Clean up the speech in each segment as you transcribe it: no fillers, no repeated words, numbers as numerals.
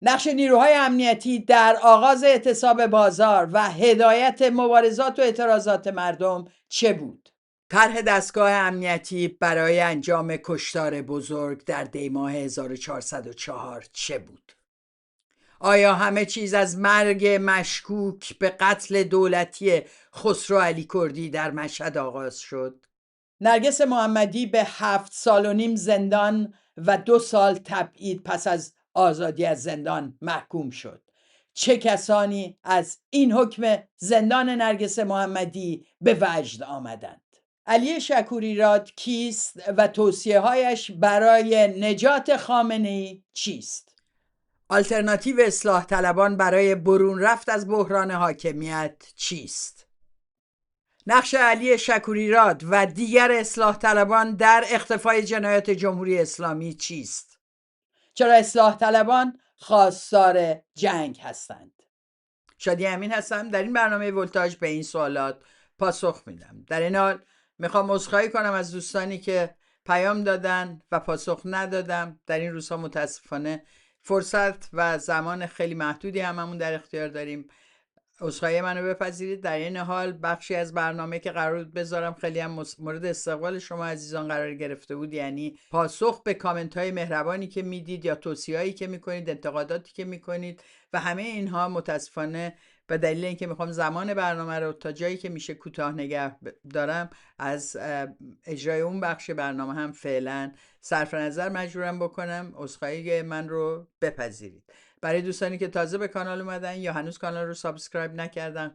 نقش نیروهای امنیتی در آغاز اعتصاب بازار و هدایت مبارزات و اعتراضات مردم چه بود؟ طرح دستگاه امنیتی برای انجام کشتار بزرگ در دیماه 1404 چه بود؟ آیا همه چیز از مرگ مشکوک به قتل دولتی خسرو علی کردی در مشهد آغاز شد؟ نرگس محمدی به 7.5 سال زندان و 2 سال تبعید پس از آزادی از زندان محکوم شد. چه کسانی از این حکم زندان نرگس محمدی به وجد آمدند؟ علی شکوریراد کیست و توصیه‌هایش برای نجات خامنه‌ای چیست؟ آلترناتیو اصلاح طلبان برای برون رفت از بحران حاکمیت چیست؟ نقش علی شکوریراد و دیگر اصلاح طلبان در اختفای جنایات جمهوری اسلامی چیست؟ چرا اصلاح طلبان خواستار جنگ هستند؟ شادی امین هستم. در این برنامه ولتاژ به این سوالات پاسخ میدم. در این حال میخوام عذرخواهی کنم از دوستانی که پیام دادن و پاسخ ندادم. در این روزها متاسفانه فرصت و زمان خیلی محدودی هممون در اختیار داریم. عذرخواهی منو بپذیرید. در این حال بخشی از برنامه که قرار بود بذارم خیلی هم مورد استقبال شما عزیزان قرار گرفته بود، یعنی پاسخ به کامنت های مهربانی که میدید یا توصیه‌هایی که میکنید، انتقاداتی که میکنید و همه اینها متاسفانه به دلیل اینکه میخوام زمان برنامه رو تا جایی که میشه کوتاه نگه دارم، از اجرای اون بخش برنامه هم فعلا صرف نظر مجبورم بکنم. عذرخواهی من رو بپذیرید. برای دوستانی که تازه به کانال اومدن یا هنوز کانال رو سابسکرایب نکردن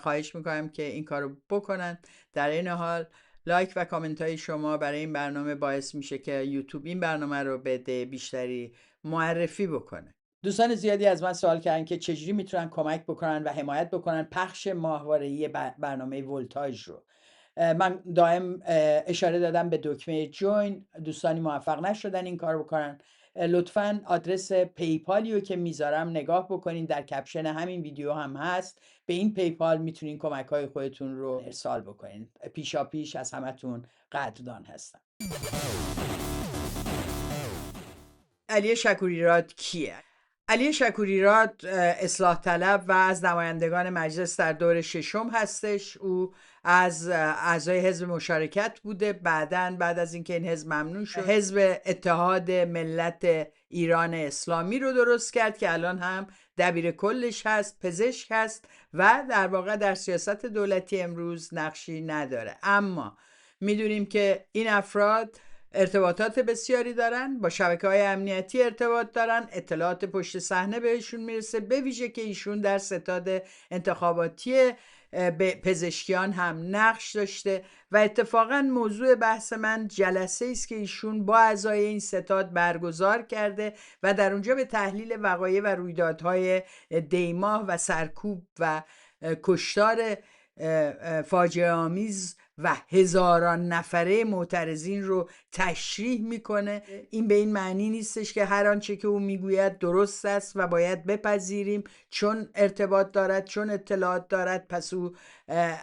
خواهش میکنم که این کار رو بکنن. در این حال لایک و کامنت های شما برای این برنامه باعث میشه که یوتیوب این برنامه رو به عده بیشتری معرفی بکنه. دوستان زیادی از من سوال کردن که چجوری میتونن کمک بکنن و حمایت بکنن پخش ماهواره‌ای برنامه ولتاژ رو. من دائم اشاره دادم به دکمه جوین. دوستانی موفق نشدن این کار بکنن. لطفاً آدرس پیپالیو که میذارم نگاه بکنین، در کپشن همین ویدیو هم هست. به این پیپال میتونین کمک های خودتون رو ارسال بکنین. پیشا پیش از همتون قدردان هستم. علی شکوریراد کیه؟ علی شکوریراد اصلاح طلب و از نمایندگان مجلس در دور ششم هستش. او از اعضای حزب مشارکت بوده. بعد از اینکه این حزب ممنوع شد، حزب اتحاد ملت ایران اسلامی رو درست کرد که الان هم دبیر کلش هست، پزشک هست و در واقع در سیاست دولتی امروز نقشی نداره. اما میدونیم که این افراد ارتباطات بسیاری دارن، با شبکه‌های امنیتی ارتباط دارن، اطلاعات پشت صحنه بهشون میرسه، به ویژه که ایشون در ستاد انتخاباتی به پزشکیان هم نقش داشته و اتفاقا موضوع بحث من جلسه است که ایشون با اعضای این ستاد برگزار کرده و در اونجا به تحلیل وقایع و رویدادهای دیماه و سرکوب و کشتار فاجعه آمیز و هزاران نفره معترضین رو تشریح میکنه. این به این معنی نیستش که هر آنچه که او میگوید درست است و باید بپذیریم چون ارتباط دارد، چون اطلاعات دارد پس او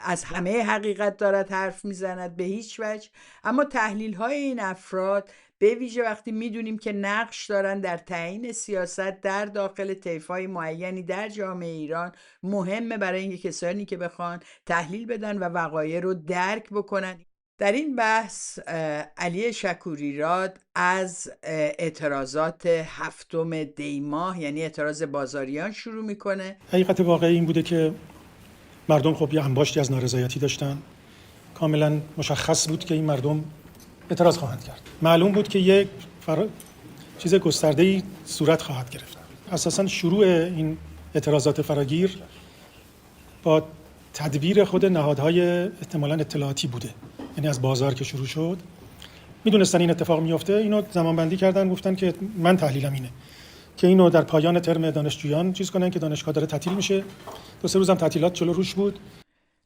از همه حقیقت دارد حرف میزند، به هیچ وجه. اما تحلیل های این افراد به ویژه وقتی میدونیم که نقش دارن در تعیین سیاست در داخل طیف‌های معینی در جامعه ایران، مهمه برای اینکه کسانی که بخوان تحلیل بدن و وقایع رو درک بکنن. در این بحث علی شکوریراد از اعتراضات 7 دیماه یعنی اعتراض بازاریان شروع میکنه. حقیقت واقعی این بوده که مردم خب یه انباشتی از نارضایتی داشتن. کاملا مشخص بود که این مردم اعتراض خواهند کرد. معلوم بود که یک چیز گسترده‌ای صورت خواهد گرفت. اساساً شروع این اعتراضات فراگیر با تدبیر خود نهادهای احتمالاً اطلاعاتی بوده. یعنی از بازار که شروع شد میدونستن این اتفاق میفته، اینو زمانبندی کردن، گفتن که من تحلیلم اینه که اینو در پایان ترم دانشجویان چیز کنن که دانشگاه داره تعطیل میشه. 2-3 روز هم تعطیلات جلو روش بود.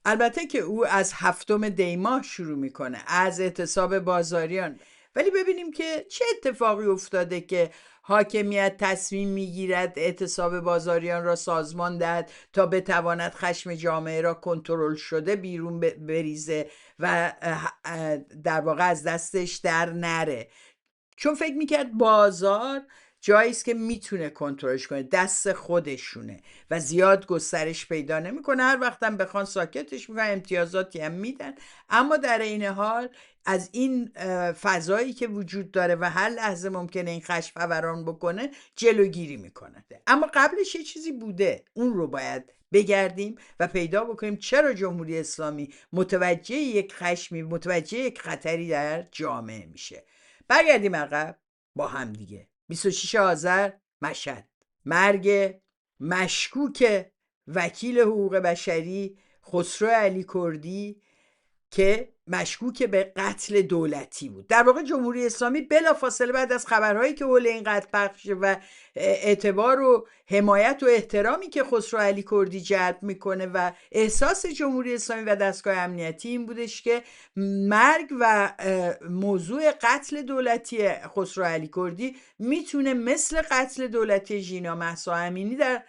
البته که او از 7 دیماه شروع میکنه، از اعتصاب بازاریان. ولی ببینیم که چه اتفاقی افتاده که حاکمیت تصمیم میگیرد اعتصاب بازاریان را سازمان دهد تا بتواند خشم جامعه را کنترل شده بیرون بریزه و در واقع از دستش در نره. چون فکر میکرد بازار جایی است که میتونه کنترلش کنه، دست خودشونه و زیاد گسترش پیدا نمیکنه. هر وقتم بخوان ساکتش میکنن، امتیازاتی هم میدن، اما در این حال از این فضایی که وجود داره و هر لحظه ممکنه این خشم فوران بکنه جلوگیری میکنه. اما قبلش یه چیزی بوده، اون رو باید بگردیم و پیدا بکنیم چرا جمهوری اسلامی متوجه یک خشمی، متوجه یک خطری در جامعه میشه. برگردیم عقب با هم دیگه. 26 آذر مشهد، مرگ مشکوک وکیل حقوق بشری خسرو علی کردی که مشکوک به قتل دولتی بود. در واقع جمهوری اسلامی بلافاصله بعد از خبرهایی که حول این قتل پخش و اعتبار و حمایت و احترامی که خسرو علی کردی جلب میکنه و احساس جمهوری اسلامی و دستگاه امنیتی این بودش که مرگ و موضوع قتل دولتی خسرو علی کردی میتونه مثل قتل دولتی ژینا مهسا امینی در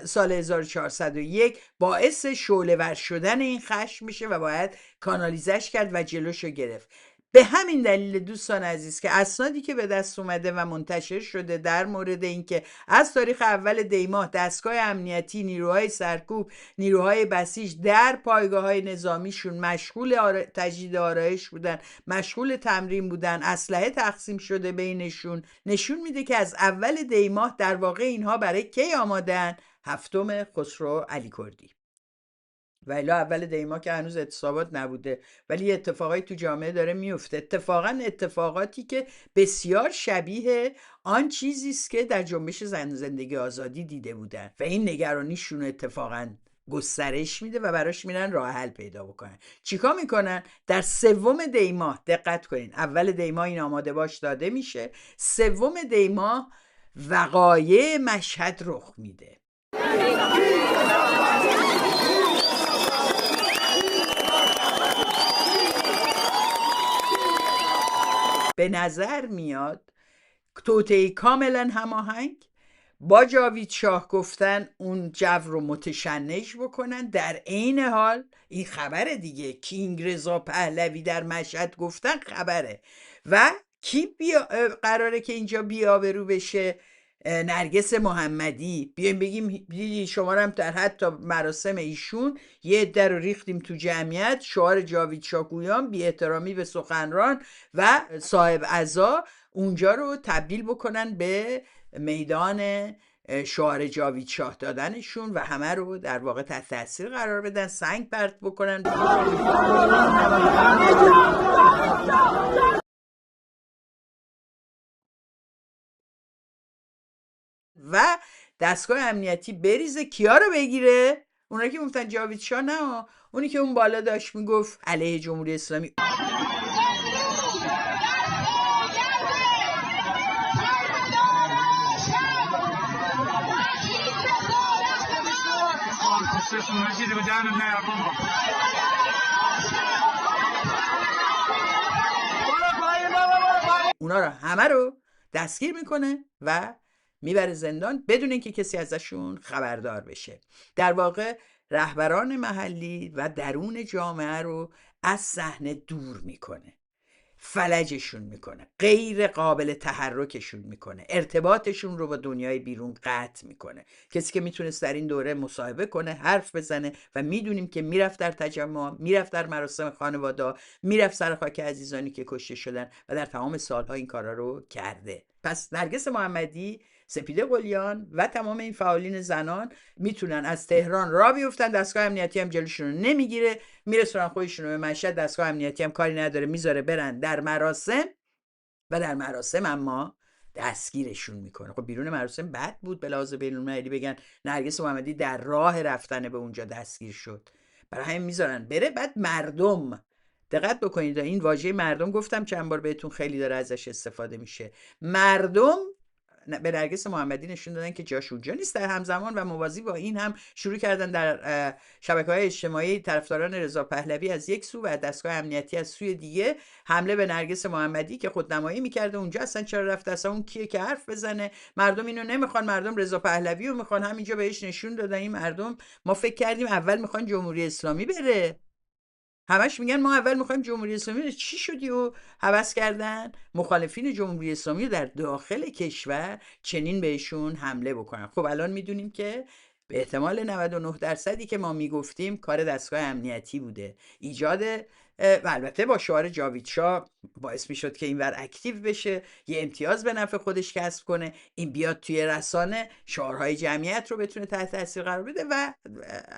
سال 1401 باعث شعله‌ور شدن این خشم میشه و باید کانالیزش کرد و جلوشو گرفت. به همین دلیل دوستان عزیز که اسنادی که به دست اومده و منتشر شده در مورد اینکه از تاریخ اول دی ماه دستگاه امنیتی، نیروهای سرکوب، نیروهای بسیج در پایگاه‌های نظامیشون مشغول تجدید آرایش بودن، مشغول تمرین بودن، اسلحه تقسیم شده بینشون، نشون میده که از اول دی ماه در واقع اینها برای کی آمادن؟ هفتم خسرو علی کردی. و الا اول دی ماه که هنوز اعتصابات نبوده، ولی اتفاقایی تو جامعه داره میفته، اتفاقا اتفاقاتی که بسیار شبیه آن چیزی است که در جنبش زن زندگی آزادی دیده بودن و این نگرانیشون اتفاقا گسترش میده و براش میرن راه حل پیدا بکنن. چیکار میکنن؟ در سوم دی ماه، دقت کنین، اول دی ماه این آماده باش داده میشه، سوم دی ماه وقایع مشهد رخ میده. به نظر میاد توطئه کاملا هماهنگ با جاوید شاه گفتن اون جو رو متشنج بکنن، در عین حال این خبر دیگه کینگ رضا پهلوی در مشهد گفتن خبره و کی قراره که اینجا بی‌آبرو بشه؟ نرگس محمدی. بیایم بگیم دیدی شما هم در حتی مراسم ایشون یه عده رو ریختیم تو جمعیت، شعار جاوید شاگویان، بی احترامی به سخنران و صاحب عزا، اونجا رو تبدیل بکنن به میدان شعار جاوید شاه دادنشون و همه رو در واقع تحت تاثیر قرار بدن، سنگ پرت بکنن و دستگاه امنیتی بریزه کیا رو بگیره؟ اونایی که گفتن جاوید شاه نه، اونی که اون بالا داشت میگفت علیه جمهوری اسلامی. اونا رو همه رو دستگیر میکنه و میبره زندان بدون اینکه کسی ازشون خبردار بشه. در واقع رهبران محلی و درون جامعه رو از صحنه دور میکنه، فلجشون میکنه، غیر قابل تحرکشون میکنه، ارتباطشون رو با دنیای بیرون قطع میکنه. کسی که میتونست در این دوره مصاحبه کنه، حرف بزنه و میدونیم که میرفت در تجمع، میرفت در مراسم خانواده، میرفت سر خاک عزیزانی که کشته شدن و در تمام سالها این کارا رو کرده. پس نرگس محمدی، سپیده قلیان و تمام این فعالین زنان میتونن از تهران راه بیفتن، دستگاه امنیتی هم جلوشون رو نمیگیره، میرسونن خودشون رو به مشهد، دستگاه امنیتی هم کاری نداره، میذاره برن در مراسم و در مراسم اما دستگیرشون میکنه. خب بیرون مراسم بد بود به لحاظ بین‌المللی بگن نرگس محمدی در راه رفتن به اونجا دستگیر شد، برای همین میذارن بره. بعد مردم، دقت بکنید این واژه مردم گفتم چند بار بهتون، خیلی داره ازش استفاده میشه. مردم به نرگس محمدی نشون دادن که جاش اونجا نیست. در همزمان و موازی با این هم شروع کردن در شبکه‌های اجتماعی طرفداران رضا پهلوی از یک سو و دستگاه امنیتی از سوی دیگه حمله به نرگس محمدی که خودنمایی میکرده اونجا. اصلا چرا رفته؟ اصلا اون کیه که حرف بزنه؟ مردم اینو نمیخوان، مردم رضا پهلوی رو میخوان. همینجا بهش نشون دادن این مردم، ما فکر کردیم اول میخوان جمهوری اسلامی بره. همش میگن ما اول میخوایم جمهوری اسلامی. چی شدی و هوس کردن مخالفین جمهوری اسلامی در داخل کشور چنین بهشون حمله بکنن؟ خب الان میدونیم که به احتمال 99% که ما میگفتیم کار دستگاه امنیتی بوده. ایجاد و البته با شعار جاوید شاه باعث میشد که اینور اکتیو بشه، یه امتیاز به نفع خودش کسب کنه، این بیاد توی رسانه شعارهای جمعیت رو بتونه تحت تاثیر قرار بده و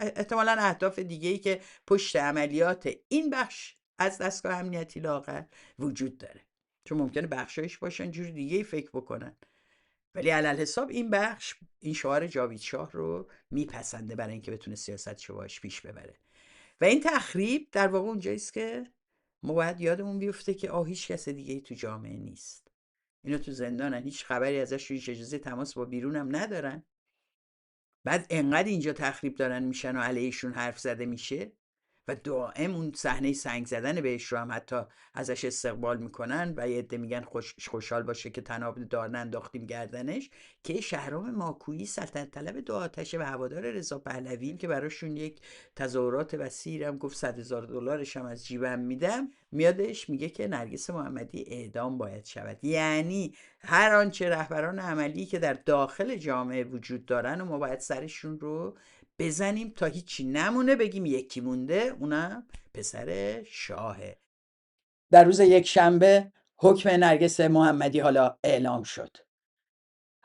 احتمالاً اهداف دیگه‌ای که پشت عملیات این بخش از دستگاه امنیتی لاغر وجود داره، چون ممکنه بخشایش باشن جور دیگه فکر بکنن، ولی علالحساب این بخش این شعار جاوید شاه رو میپسنده برای اینکه بتونه سیاست شواش پیش ببره. و این تخریب در واقع اونجاییست که ما باید یادمون بیفته که هیچ کس دیگه تو جامعه نیست، اینا تو زندانن، هیچ خبری ازش، هیچ اجازه تماس با بیرون هم ندارن. بعد انقدر اینجا تخریب دارن میشن و علیهشون حرف زده میشه و دائم اون صحنه سنگ زدن بهش رو هم حتی ازش استقبال میکنن و یه عده میگن خوشحال باشه که تناب دار ننداختیم گردنش، که شهرام ماکویی سلطنت طلب دو آتشه و هوادار رضا پهلوی که براشون یک تظاهرات وسیع هم گفت $100,000 هم از جیبم میدم، میادش میگه که نرگس محمدی اعدام باید شود. یعنی هر آنچه رهبران عملی که در داخل جامعه وجود دارن و ما باید سرشون رو بزنیم تا هیچی نمونه، بگیم یکی مونده، اونم پسر شاهه. در روز یکشنبه حکم نرگس محمدی حالا اعلام شد.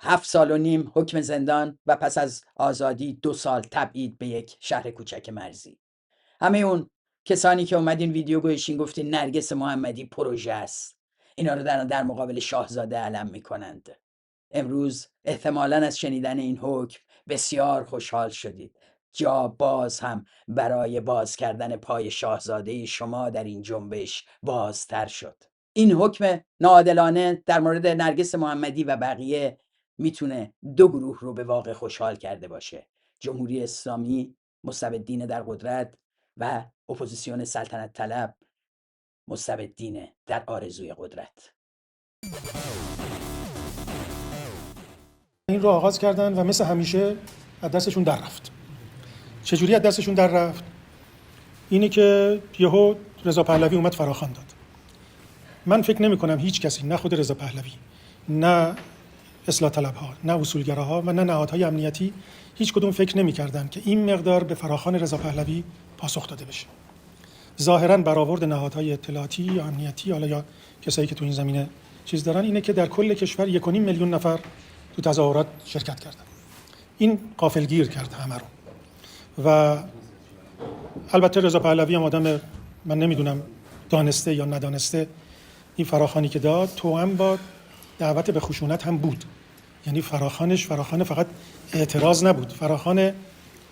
7.5 سال حکم زندان و پس از آزادی 2 سال تبعید به یک شهر کوچک مرزی. همه اون کسانی که اومدین ویدیو گوشین گفتین نرگس محمدی پروژه است، اینا رو در مقابل شاهزاده علم میکنند. امروز احتمالاً از شنیدن این حکم بسیار خوشحال شدید. جا باز هم برای باز کردن پای شاهزاده شما در این جنبش بازتر شد. این حکم ناعادلانه در مورد نرگس محمدی و بقیه میتونه 2 گروه رو به واقع خوشحال کرده باشه: جمهوری اسلامی مستبدین در قدرت و اپوزیسیون سلطنت طلب مستبدین در آرزوی قدرت. این رو آغاز کردن و مثل همیشه از دستشون در رفت. چجوری از دستشون در رفت؟ اینی که یهو رضا پهلوی اومد فراخوان داد. من فکر نمی کنم هیچ کسی، نه خود رضا پهلوی، نه اصلاح طلبها، نه اصولگراها و نه نهادهای امنیتی، هیچ کدوم فکر نمی کردن که این مقدار به فراخوان رضا پهلوی پاسخ داده بشه. ظاهراً برآورد نهادهای اطلاعاتی یا امنیتی، حالا یا کسایی که تو این زمینه چیز دارن، اینه که در کل کشور 1.5 میلیون نفر تو تظاهرات شرکت کردن. این غافلگیر کرد همه رو. و البته رضا پهلوی هم آدم، من نمیدونم دانسته یا ندانسته، این فراخوانی که داد توأم با دعوت به خشونت هم بود. یعنی فراخوان فقط اعتراض نبود، فراخوان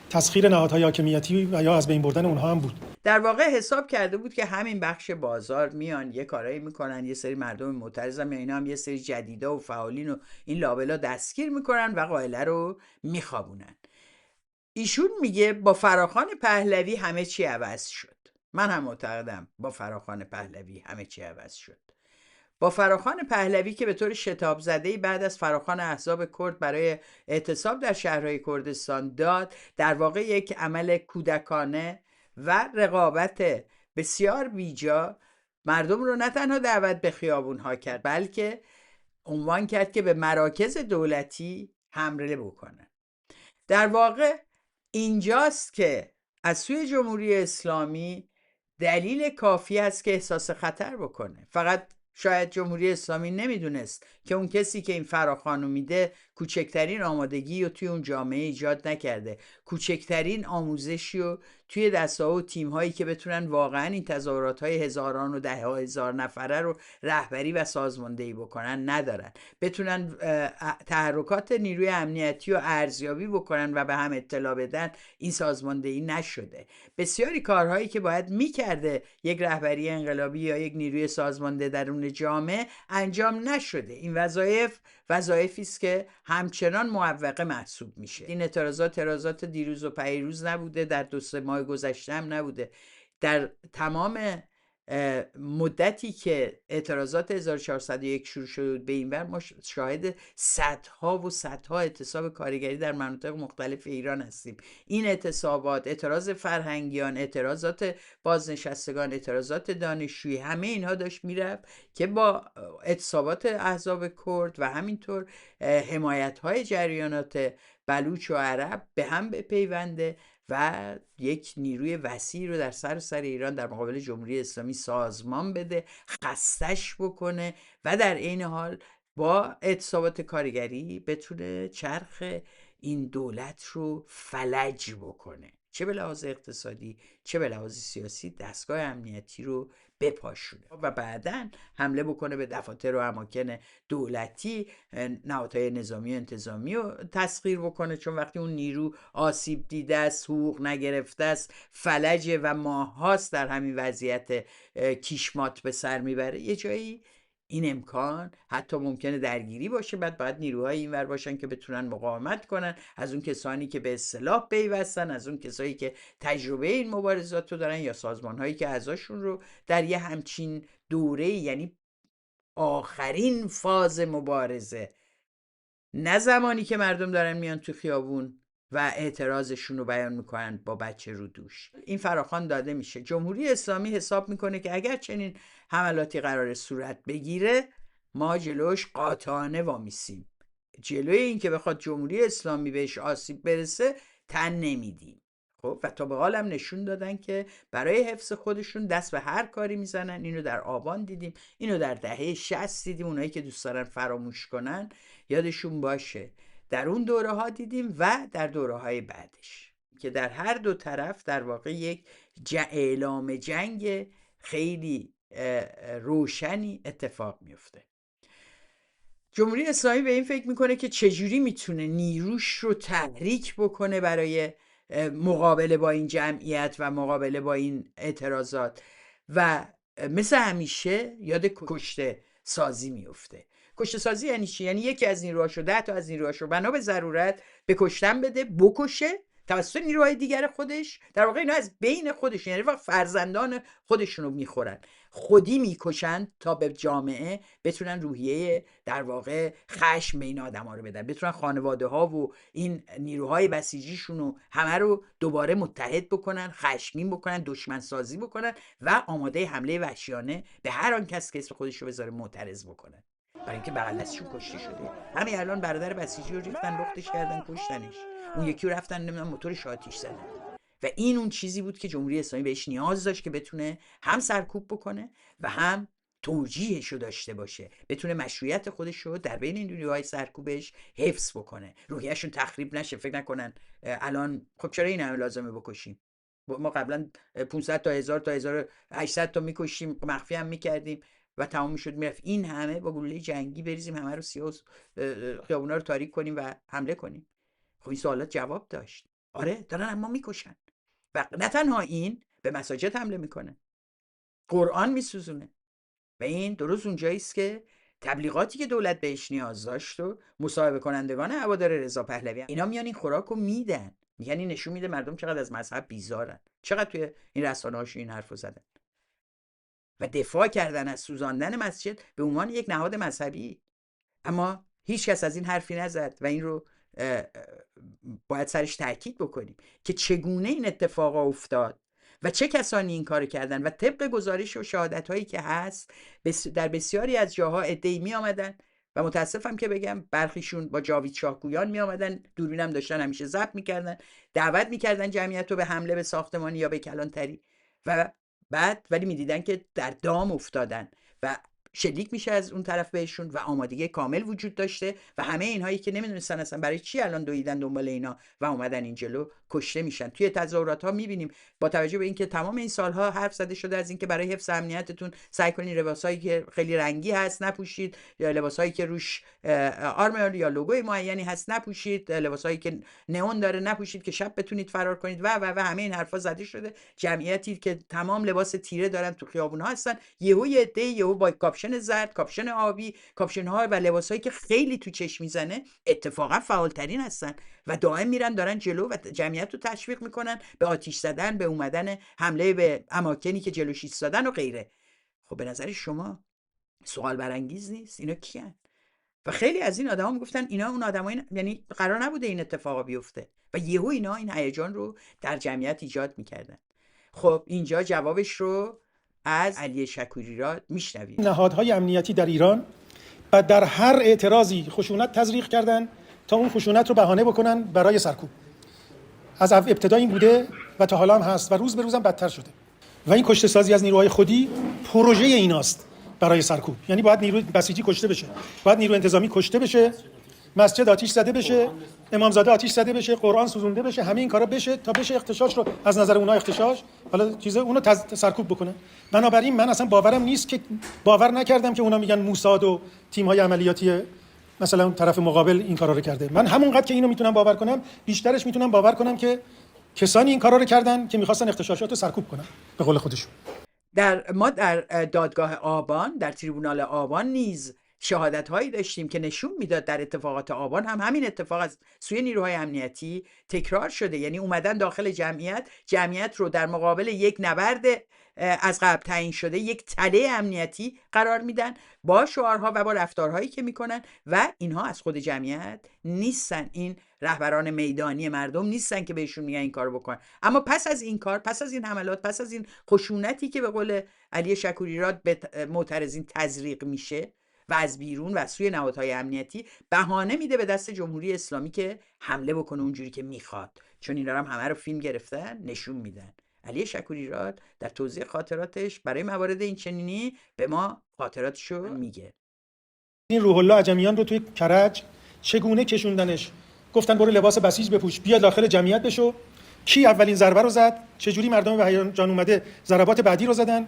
تسخیر نهادهای حاکمیتی و یا از بین بردن اونها هم بود. در واقع حساب کرده بود که همین بخش بازار میان یه کارایی میکنن، یه سری مردم معترض هم یا اینا هم یه سری جدیدا و فعالین و این لابلا دستگیر میکنن و قائله رو میخوابونن. ایشون میگه با فراخوان پهلوی همه چی عوض شد. من هم معتقدم با فراخوان پهلوی همه چی عوض شد. با فراخوان پهلوی که به طور شتاب زده‌ای بعد از فراخوان احزاب کرد برای اعتصاب در شهرهای کردستان داد، در واقع یک عمل کودکانه و رقابت بسیار بیجا مردم رو نه تنها دعوت به خیابون‌ها کرد، بلکه عنوان کرد که به مراکز دولتی حمله بکنن. در واقع اینجاست که از سوی جمهوری اسلامی دلیل کافی است که احساس خطر بکنه. فقط شاید جمهوری اسلامی نمیدونست که اون کسی که این فراخوانو میده کوچکترین آمادگی رو توی اون جامعه ایجاد نکرده، کوچکترین آموزشی رو توی دسته‌ها و تیم‌هایی که بتونن واقعا این تظاهرات‌های هزاران و ده هزار نفره رو رهبری و سازماندهی بکنن ندارن، بتونن تحرکات نیروی امنیتی رو ارزیابی بکنن و به هم اطلاع بدن. این سازماندهی نشده. بسیاری کارهایی که باید میکرده یک رهبری انقلابی یا یک نیروی سازمانده درون جامعه انجام نشده. این وظایفی است که همچنان معوقه محسوب میشه. این اعتراضات دیروز و پیروز نبوده، در 2-3 ماه گذشته هم نبوده. در تمام مدتی که اعتراضات 1401 شروع شد به این ور، ما شاهد صدها و صدها اعتصاب کارگری در مناطق مختلف ایران هستیم. این اعتصابات، اعتراض فرهنگیان، اعتراضات بازنشستگان، اعتراضات دانشجویی، همه اینها داشت میرفت که با اعتصابات احزاب کرد و همینطور حمایت‌های جریانات بلوچ و عرب به هم بپیونده و یک نیروی وسیع رو در سر ایران در مقابل جمهوری اسلامی سازمان بده، خستش بکنه و در عین حال با اعتصابات کارگری بتونه چرخ این دولت رو فلج بکنه، چه به لحاظ اقتصادی چه به لحاظ سیاسی، دستگاه امنیتی رو بپاشونه و بعداً حمله بکنه به دفاتر و اماکن دولتی، نهادهای نظامی و انتظامی رو تسخیر بکنه، چون وقتی اون نیرو آسیب دیده است، حقوق نگرفته است، فلجه و ماهاست در همین وضعیت کیشمات به سر میبره، یه جایی این امکان حتی ممکنه درگیری باشه. بعد باید نیروهای اینور باشن که بتونن مقاومت کنن، از اون کسانی که به اصطلاح پیوستن، از اون کسایی که تجربه این مبارزات رو دارن، یا سازمانهایی که اعضاشون رو در یه همچین دوره، یعنی آخرین فاز مبارزه، نه زمانی که مردم دارن میان تو خیابون و اعتراضشون رو بیان میکنن با بچه رو دوش، این فراخوان داده میشه. جمهوری اسلامی حساب میکنه که اگر چنین حملاتی قرار صورت بگیره، ما جلوش قاطعانه وامیسیم، جلوی این که بخواد جمهوری اسلامی بهش آسیب برسه تن نمیدیم. خب و تا به حالم نشون دادن که برای حفظ خودشون دست به هر کاری میزنن. اینو در آبان دیدیم، اینو در دهه 60 دیدیم. اونایی که دوست دارن فراموش کنن یادشون باشه در اون دوره ها دیدیم و در دوره های بعدش که در هر دو طرف در واقع یک اعلام جنگ خیلی روشنی اتفاق میفته. جمهوری اسلامی به این فکر میکنه که چجوری میتونه نیروش رو تحریک بکنه برای مقابله با این جمعیت و مقابله با این اعتراضات و مثل همیشه یاد کشته سازی میفته. کشته سازی یعنی چی؟ یعنی یکی از نیروهاشو، 10 تا از نیروهاشو بنا به ضرورت به کشتن بده، بکشه توسط نیروهای دیگر خودش. در واقع اینا از بین خودشون، یعنی فرزندان خودشون رو میخورن، خودی میکشن تا به جامعه بتونن روحیه در واقع خشم به این آدم ها رو بدن، بتونن خانواده ها و این نیروهای بسیجیشون رو همه رو دوباره متحد بکنن، خشمگین بکنن، دشمن سازی بکنن و آماده حمله وحشیانه به هر آن کس که اسم خودش رو بذاره معترض بکنن، برای اینکه بغل دستشون کشته شده. همین الان برادر بسیجی رو ریختن، لختش کردن، کشتنش. اون یکی رو رفتن نمیدونم موتورش آتیش زدن. و این اون چیزی بود که جمهوری اسلامی بهش نیاز داشت که بتونه هم سرکوب بکنه و هم توجیهش رو داشته باشه، بتونه مشروعیت خودش رو در بین این نیروهای سرکوبش حفظ بکنه، روحیه‌شون تخریب نشه، فکر نکنن الان خب چرا این همه لازمه بکشیم، ما قبلا 500 تا 1000 تا 1800 تا میکشیم، مخفی هم میکردیم و تمام میشد میرفت. این همه با گلوله جنگی بریزیم همه رو سیاه خیابونا رو تاریک کنیم و حمله کنیم؟ خب این سوالات جواب داشت. آره دارن اما میکشن و نه تنها این، به مساجد حمله میکنه، قرآن میسوزونه. و این درست اونجایی است که تبلیغاتی که دولت بهش نیاز داشت و مصاحبه کنندگان هوادار رضا پهلوی اینا میان این خوراک رو میدن، یعنی نشون میده مردم چقدر از مذهب بیزارن، چقدر توی این رسانه‌هاش این حرفو زدن و دفاع کردن از سوزاندن مسجد به عنوان یک نهاد مذهبی. اما هیچ کس از این حرفی نزد و این رو باید سرش تاکید بکنیم که چگونه این اتفاقا افتاد و چه کسانی این کارو کردن. و طبق گزارش و شهادت هایی که هست در بسیاری از جاها عده‌ای می آمدن و متاسفم که بگم برخیشون با جاوید شاهگویان می آمدن، دوربینم داشتن، همیشه ضبط میکردن، دعوت میکردن جمعیت رو به حمله به ساختمانی یا به کلانتری و بعد ولی میدیدن که در دام افتادن و شلیک میشه از اون طرف بهشون و آمادگی کامل وجود داشته و همه اینهایی که نمیدونستن اصلا برای چی الان دویدن دنبال اینا و اومدن این جلو کشته میشن. توی تظاهرات ها میبینیم با توجه به اینکه تمام این سالها حرف زده شده از اینکه برای حفظ امنیتتون سعی کنین لباسایی که خیلی رنگی هست نپوشید، یا لباسایی که روش آرمر یا لوگوی معینی هست نپوشید، لباسایی که نئون داره نپوشید که شب بتونید فرار کنید و همه این حرفا زده شده. جمعیتی که تمام لباس تیره دارن تو خیابون ها هستن، یهو با کاپشن زرد، کاپشن آبی، کاپشن ها و لباسایی که خیلی تو چشم میزنه اتفاقا فعالترین هستن و دائم میرن دارن جلو و جمعیت رو تشویق میکنن به آتش زدن، به اومدن حمله به اماکنی که جلوش ایستادن و غیره. خب به نظر شما سوال برانگیز نیست اینا کیان؟ و خیلی از این آدما میگفتن اینا اون آدمای، یعنی قرار نبوده این اتفاقا بیفته و یهو اینا این هیجان رو در جمعیت ایجاد میکردن. خب اینجا جوابش رو از علی شکوریراد میشنوید. نهادهای امنیتی در ایران و در هر اعتراضی خشونت تزریق کردن تا اون خشونت رو بهانه بکنن برای سرکوب. از ابتدا این بوده و تا حالا هم هست و روز به روزم بدتر شده. و این کشته سازی از نیروهای خودی پروژه ایناست برای سرکوب. یعنی باید نیروی بسیجی کشته بشه، باید نیروی انتظامی کشته بشه، مسجد آتش زده بشه، امامزاده آتش زده بشه، قرآن سوزونده بشه، همه این کارا بشه تا بشه اغتشاش رو از نظر اونها اغتشاش، حالا چیزا اونو سرکوب بکنن. بنابراین من اصلا باورم نیست که باور نکردم که اونا میگن موساد و تیم‌های عملیاتی مثلا اون طرف مقابل این کارا رو کرده. من همونقدر که اینو میتونم باور کنم، بیشترش میتونم باور کنم که کسانی این کارا رو کردن که می‌خواستن اغتشاشات رو سرکوب کنن به قول خودشون. ما در دادگاه آبان، در تریبونال آبان نیز شهادت هایی داشتیم که نشون میداد در اتفاقات آبان هم همین اتفاق از سوی نیروهای امنیتی تکرار شده. یعنی اومدن داخل جمعیت رو در مقابل یک نبرد از قبل تعیین شده، یک تله امنیتی قرار میدن با شعارها و با رفتارهایی که میکنن و اینها از خود جمعیت نیستن، این رهبران میدانی مردم نیستن که بهشون میگن این کارو بکن. اما پس از این کار، پس از این حملات، پس از این خشونتی که به قول علی شکوریراد به معترضین تزریق میشه و از بیرون و سوی نهادهای امنیتی بهانه میده به دست جمهوری اسلامی که حمله بکنه اونجوری که میخواد، چون اینا هم همه رو فیلم گرفتن نشون میدن. علی شکوریراد در توضیح خاطراتش برای موارد این چنینی به ما خاطراتشو میگه. این روح الله عجمیان رو توی کرج چگونه کشوندنش، گفتن برو لباس بسیج بپوش بیا داخل جمعیت بشو، کی اولین ضربه رو زد، چجوری مردم به هیجان اومده ضربات بعدی رو زدن،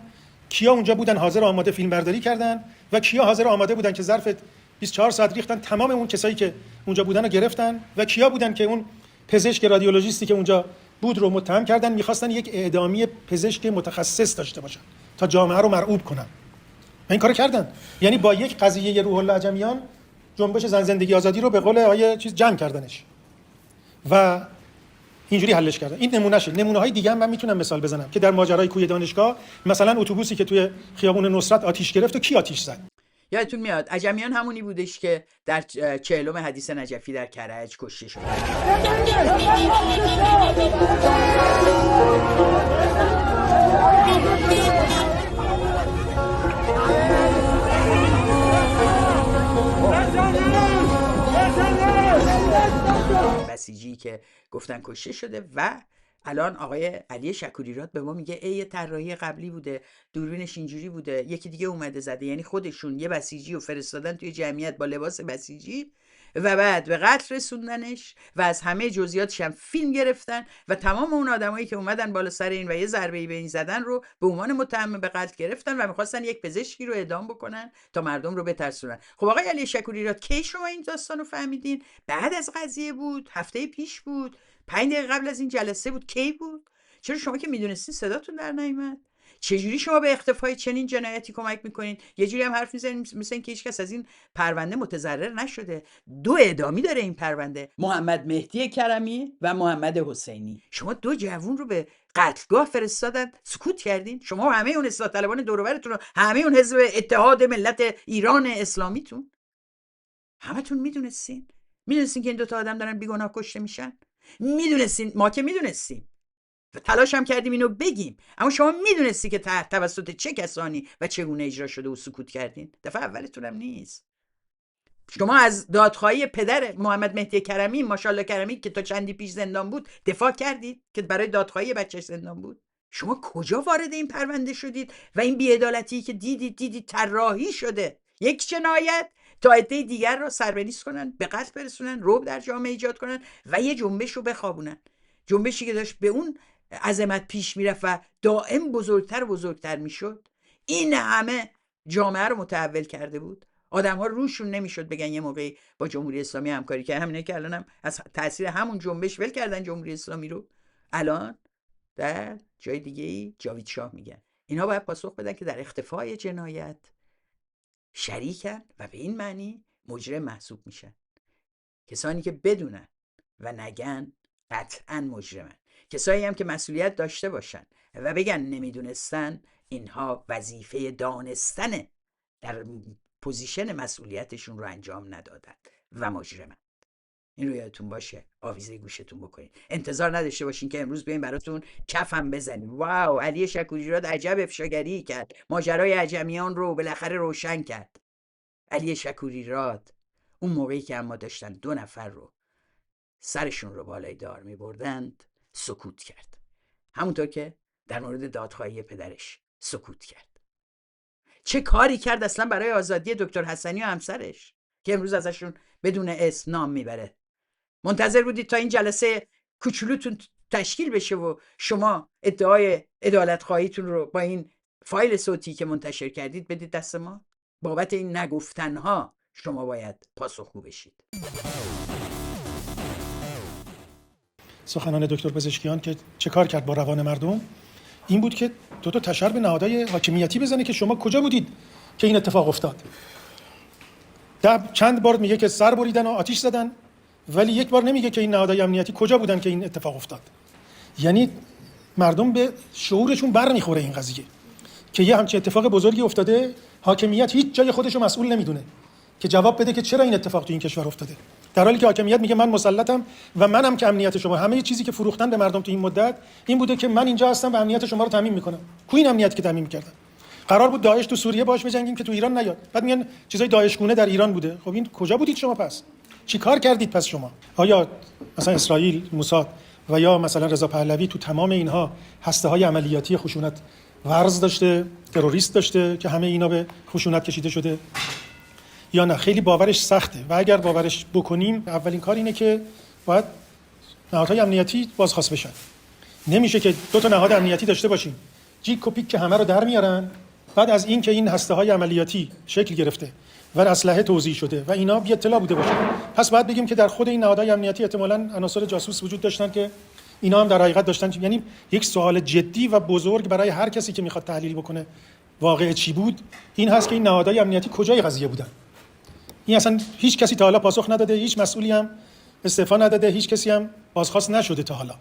کیا اونجا بودن حاضر آماده فیلم برداری کردن و کیا حاضر آماده بودن که ظرف 24 ساعت ریختن تمام اون کسایی که اونجا بودن رو گرفتن و کیا بودن که اون پزشک رادیولوژیستی که اونجا بود رو متهم کردن، می‌خواستن یک اعدامی پزشک متخصص داشته باشن تا جامعه رو مرعوب کنن. این کارو کردن. یعنی با یک قضیه روح الله عجمیان جنبش زن زندگی آزادی رو به قول آیه چیز جمع کردنش و اینجوری حلش کردن. این نمونهشه. نمونه‌های دیگه هم من میتونم مثال بزنم که در ماجرای کوی دانشگاه مثلا اتوبوسی که توی خیابون نصرت آتش گرفت و کی آتش زد؟ یادتون میاد عجمیان همونی بودش که در 40م حدیث نجفی در کرج کشته شد. بسیجی که گفتن کشته شده و الان آقای علی شکوریراد به ما میگه ای طراحی قبلی بوده، دوربینش اینجوری بوده، یکی دیگه اومده زده. یعنی خودشون یه بسیجی رو فرستادن توی جمعیت با لباس بسیجی و بعد به قتل رسوندنش و از همه جزئیاتش هم فیلم گرفتن و تمام اون آدمایی که اومدن بالا سر این و یه ضربه‌ای به این زدن رو به عنوان متهم به قتل گرفتن و می‌خواستن یک پزشکی رو اعدام بکنن تا مردم رو بترسونن. خب آقای علی شکوریراد کی شما این داستان رو فهمیدین؟ بعد از قضیه بود؟ هفته پیش بود؟ 5 دقیقه قبل از این جلسه بود؟ کی بود؟ چرا شما که میدونستین صداتون در نیامد؟ چجوری شما به اختفای چنین جنایتی کمک میکنین؟ یه جوری هم حرف میزنین مثل اینکه هیچ کس از این پرونده متضرر نشده. 2 اعدامی داره این پرونده، محمد مهدی کرمی و محمد حسینی. شما 2 جوون رو به قتلگاه فرستادن، سکوت کردین. شما همه اون اصلاح طلبان دور و برتون، همه اون حزب اتحاد ملت ایران اسلامیتون، همتون میدونستین که این 2 تا آدم دارن بیگناه کشته میشن. میدونستین، ما که میدونستیم و تلاش هم کردیم اینو بگیم، اما شما میدونستی که توسط چه کسانی و چگونه اجرا شده و سکوت کردین. دفعه اولتون هم نیست. شما از دادخواهی پدر محمد مهدی کرمی، ماشاءالله کرمی، که تا چندی پیش زندان بود دفاع کردید که برای دادخواهی بچه‌ش زندان بود. شما کجا وارد این پرونده شدید و این بی‌عدالتی که دیدید طراحی شده، یک جنایت تا عده دیگر رو سربنیست کنن، به قتل برسونن، رعب در جامعه ایجاد کنن و یه جنبش رو بخوابونن، جنبشی که داشت به اون عظمت پیش میرفت و دائم بزرگتر و بزرگتر میشد. این همه جامعه رو متحول کرده بود. آدم‌ها روشون نمیشد بگن یه موقعی با جمهوری اسلامی همکاری کرد. همینه که الان هم از تاثیر همون جنبش ول کردن جمهوری اسلامی رو، الان در جای دیگه‌ای جاوید شاه میگن. اینا باید پاسخ بدن که در اختفای جنایت شریکن و به این معنی مجرم محسوب میشن. کسانی که بدونن و نگن قطعاً مجرمن. کسایی هم که مسئولیت داشته باشن و بگن نمیدونستن، اینها وظیفه دانستن در پوزیشن مسئولیتشون رو انجام ندادن و مجرمن. این رو یادتون باشه، آویزه گوشتون بکنید. انتظار نداشته باشین که امروز بیاین براتون کفم بزنیم. واو، علی شکوریراد عجب افشاگری کرد، ماجرای عجمیان رو بالاخره روشن کرد. علی شکوریراد اون موقعی که اما داشتن 2 نفر رو سرشون رو بالای دار می بردند سکوت کرد، همونطور که در مورد دادخواهی پدرش سکوت کرد. چه کاری کرد اصلا برای آزادی دکتر حسنی و همسرش که امروز ازشون بدون اسم نام میبره؟ منتظر بودید تا این جلسه کوچولوتون تشکیل بشه و شما ادعای عدالت خواهیتون رو با این فایل صوتی که منتشر کردید بدید دست ما؟ بابت این نگفتنها شما باید پاسخگو بشید. سخنان دکتر پزشکیان که چه کار کرد با روان مردم این بود که دو تا تشر به نهادهای حاکمیتی بزنه که شما کجا بودید که این اتفاق افتاد. چند بار میگه که سر بریدن و آتش زدن، ولی یک بار نمیگه که این نهادهای امنیتی کجا بودن که این اتفاق افتاد. یعنی مردم به شعورشون برمیخوره این قضیه که یه همچین اتفاق بزرگی افتاده، حاکمیت هیچ جای خودشو مسئول نمیدونه که جواب بده که چرا این اتفاق تو این کشور افتاده، در حالی که حاکمیت میگه من مسلطم و منم که امنیت شما. همه چیزی که فروختن به مردم تو این مدت این بوده که من اینجا هستم و امنیت شما رو تامین میکنم. کو این امنیت که تامین میکردن؟ قرار بود داعش تو سوریه باش بجنگیم که تو ایران نیاد، بعد میگن چیزای داعش گونه در ایران بوده. خب این کجا بودید شما پس؟ چی کار کردید پس شما؟ آیا مثلا اسرائیل، موساد و یا مثلا رضا پهلوی تو تمام اینها هسته‌های عملیاتی خشونت ورز داشته، تروریست داشته که همه اینا به خشونت کشیده شده یا نه؟ خیلی باورش سخته و اگر باورش بکنیم اولین کار اینه که باید نهادهای امنیتی بازخواست بشن. نمیشه که 2 تا نهاد امنیتی داشته باشیم جیک و پیک که همه رو در میارن، بعد از این که این هسته‌های عملیاتی شکل گرفته و اسلحه توزیع شده و اینا بی اطلاع بوده باشه، پس باید بگیم که در خود این نهادهای امنیتی احتمالاً عناصر جاسوس وجود داشتن که اینا هم در حقیقت داشتن. یعنی یک سوال جدی و بزرگ برای هر کسی که میخواد تحلیل بکنه واقعه چی بود این هست که این نهادهای امنیتی کجای قضیه بودن. این اصلا هیچ کسی تا حالا پاسخ نداده، هیچ مسئولی هم استعفا نداده، هیچ کسی هم بازخواست نشده تا حالا.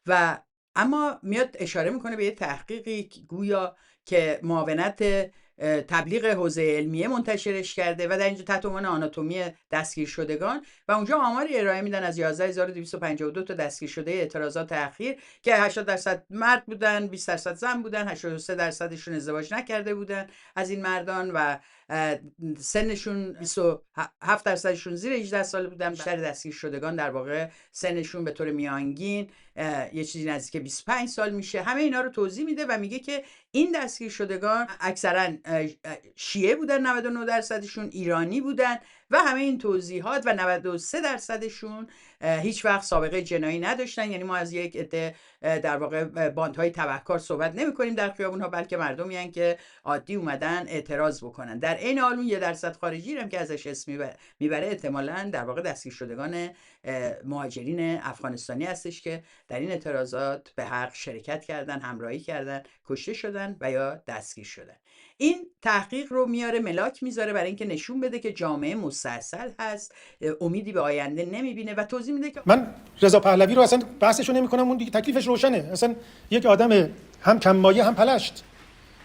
و اما میاد اشاره میکنه به یه تحقیقی گویا که معاونت تبلیغ حوزه علمیه منتشرش کرده و در اینجا تحت عنوان آناتومی دستگیر شدگان و اونجا آماری ارائه میدن از 11252 تا دستگیر شده اعتراضات اخیر که 80% مرد بودن، 20% زن بودن، 83% ازدواج نکرده بودن از این مردان و سنشون 27% زیر 18 سال بودن. بیشتر دستگیر شدگان در واقع سنشون به طور میانگین یه چیزی نزدیک 25 سال میشه. همه اینا رو توضیح میده و میگه که این دستگیر شدگان اکثرا شیعه بودن، 99%شون ایرانی بودن و همه این توضیحات و 93%شون هیچ وقت سابقه جنایی نداشتن. یعنی ما از یک عده در واقع باندهای تبهکار صحبت نمی کنیم در خیابون‌ها، بلکه مردمی هستند که عادی اومدن اعتراض بکنن. در این حال اون 1% خارجی هم که ازش اسم میبره احتمالاً در واقع دستگیر شدگان مهاجرین افغانستانی هستش که در این اعتراضات به حق شرکت کردن، همراهی کردن، کشته شدن و یا دستگیر شدن. این تحقیق رو میاره ملاک میذاره برای اینکه نشون بده که جامعه مستعصل هست، امیدی به آینده نمیبینه و توضیح میده که من رضا پهلوی رو اصلا بحثشو نمی‌کنم، اون دیگه تکلیفش روشنه، اصلا یک آدم هم کم مایه هم پلشت،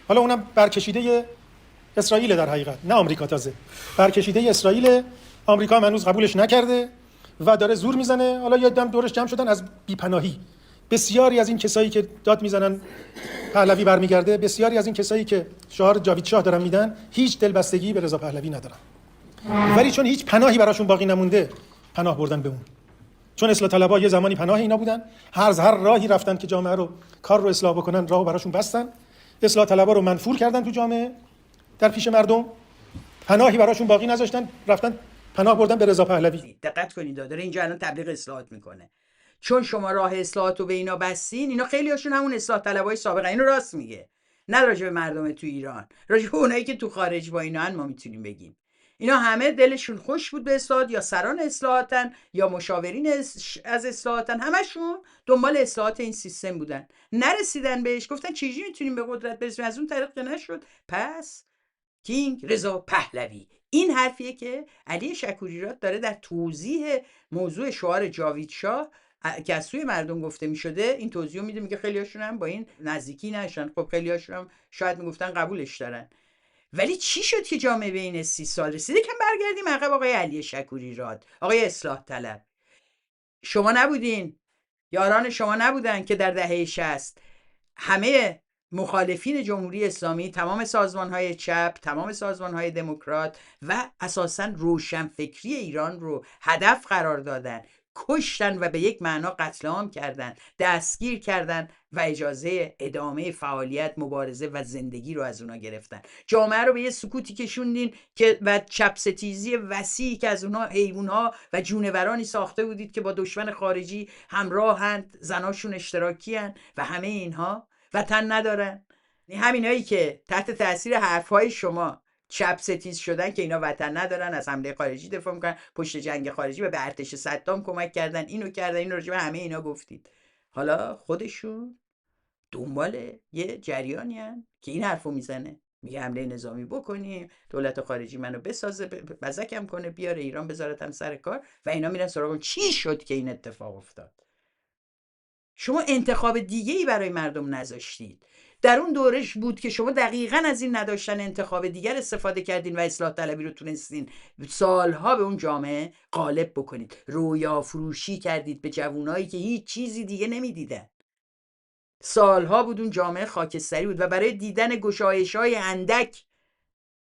حالا اونم برکشیده اسرائیل در حقیقت، نه آمریکا، تازه برکشیده اسرائیل. آمریکا هنوز قبولش نکرده و داره زور میزنه. حالا یه دم دورش جمع شدن از بی‌پناهی. بسیاری از این کسایی که داد میزنن پهلوی برمیگرده، بسیاری از این کسایی که شعار جاوید شاه دارن میدن، هیچ دلبستگی به رضا پهلوی ندارن، ولی چون هیچ پناهی براشون باقی نمونده پناه بردن به اون. چون اصلاح طلبها یه زمانی پناه اینا بودن، هر راهی رفتن که جامعه رو کار رو اصلاح بکنن، راهو براشون بستن. اصلاح طلبها رو منفور کردن تو جامعه، در پیش مردم پناهی براشون باقی نذاشتن، رفتن پناه بردن به رضا پهلوی. دقت کنید، داره اینجا الان تبلیغ اصلاحات میکنه. چون شما راه اصلاحات رو به اینا بستین، اینا خیلی هاشون همون اصلاح طلبای سابقه. اینو راست میگه، نه راجع به مردم تو ایران، راجع به اونایی که تو خارج با اینا ما میتونیم بگیم اینا همه دلشون خوش بود به اصلاحات، یا سران اصلاحاتن یا مشاورین از اصلاحاتن، همشون دنبال اصلاحات این سیستم بودن، نرسیدن بهش، گفتن چجوری میتونیم به قدرت برسیم، از اون طریق نشد، پس کینگ رضا پهلوی. این حرفیه که علی شکوریراد داره در توضیح موضوع شعار جاوید شاه که از سوی مردم گفته میشده این توضیح میده، میگه خیلی هاشون هم با این نزدیکی نشن. خب خیلی هاشون هم شاید میگفتن قبولش دارن. ولی چی شد که جامعه بین 30 سال رسیده؟ کم برگردیم عقب. آقای علی شکوری راد، آقای اصلاح طلب، شما نبودین، یاران شما نبودن که در دهه 60 همه مخالفین جمهوری اسلامی، تمام سازمان‌های چپ، تمام سازمان‌های دموکرات و اساساً روشنفکری ایران رو هدف قرار دادن، کشتن و به یک معنا قتل عام کردن، دستگیر کردن و اجازه ادامه فعالیت، مبارزه و زندگی رو از اونا گرفتن. جامعه رو به یه سکوتی کشوندین که و چپ ستیزی وسیعی که از اونها حیوان‌ها و جونورانی ساخته بودید که با دشمن خارجی همراهند، زناشون اشتراکی‌اند و همه اینها وطن ندارن. همینایی که تحت تاثیر حرفهای شما چپ ستیز شدن که اینا وطن ندارن، از حمله خارجی دفاع میکنن، پشت جنگ خارجی و به ارتش صدام کمک کردن، اینو کردن، اینو راجع به همه اینا گفتید. حالا خودشون دنبال یه جریانی هن که این حرفو میزنه، میگه حمله نظامی بکنیم، دولت خارجی منو بسازه، بزکم کنه، بیاره ایران، بذارتم سر کار، و اینا میرن سراغ چی شد که این اتفاق افتاد. شما انتخاب دیگه‌ای برای مردم نذاشتید. در اون دورش بود که شما دقیقاً از این نداشتن انتخاب دیگر استفاده کردین و اصلاح طلبی رو تونستین سالها به اون جامعه غالب بکنید. رویا فروشی کردید به جوانایی که هیچ چیزی دیگه نمیدیدن. سالها بود اون جامعه خاکستری بود و برای دیدن گشایش‌های اندک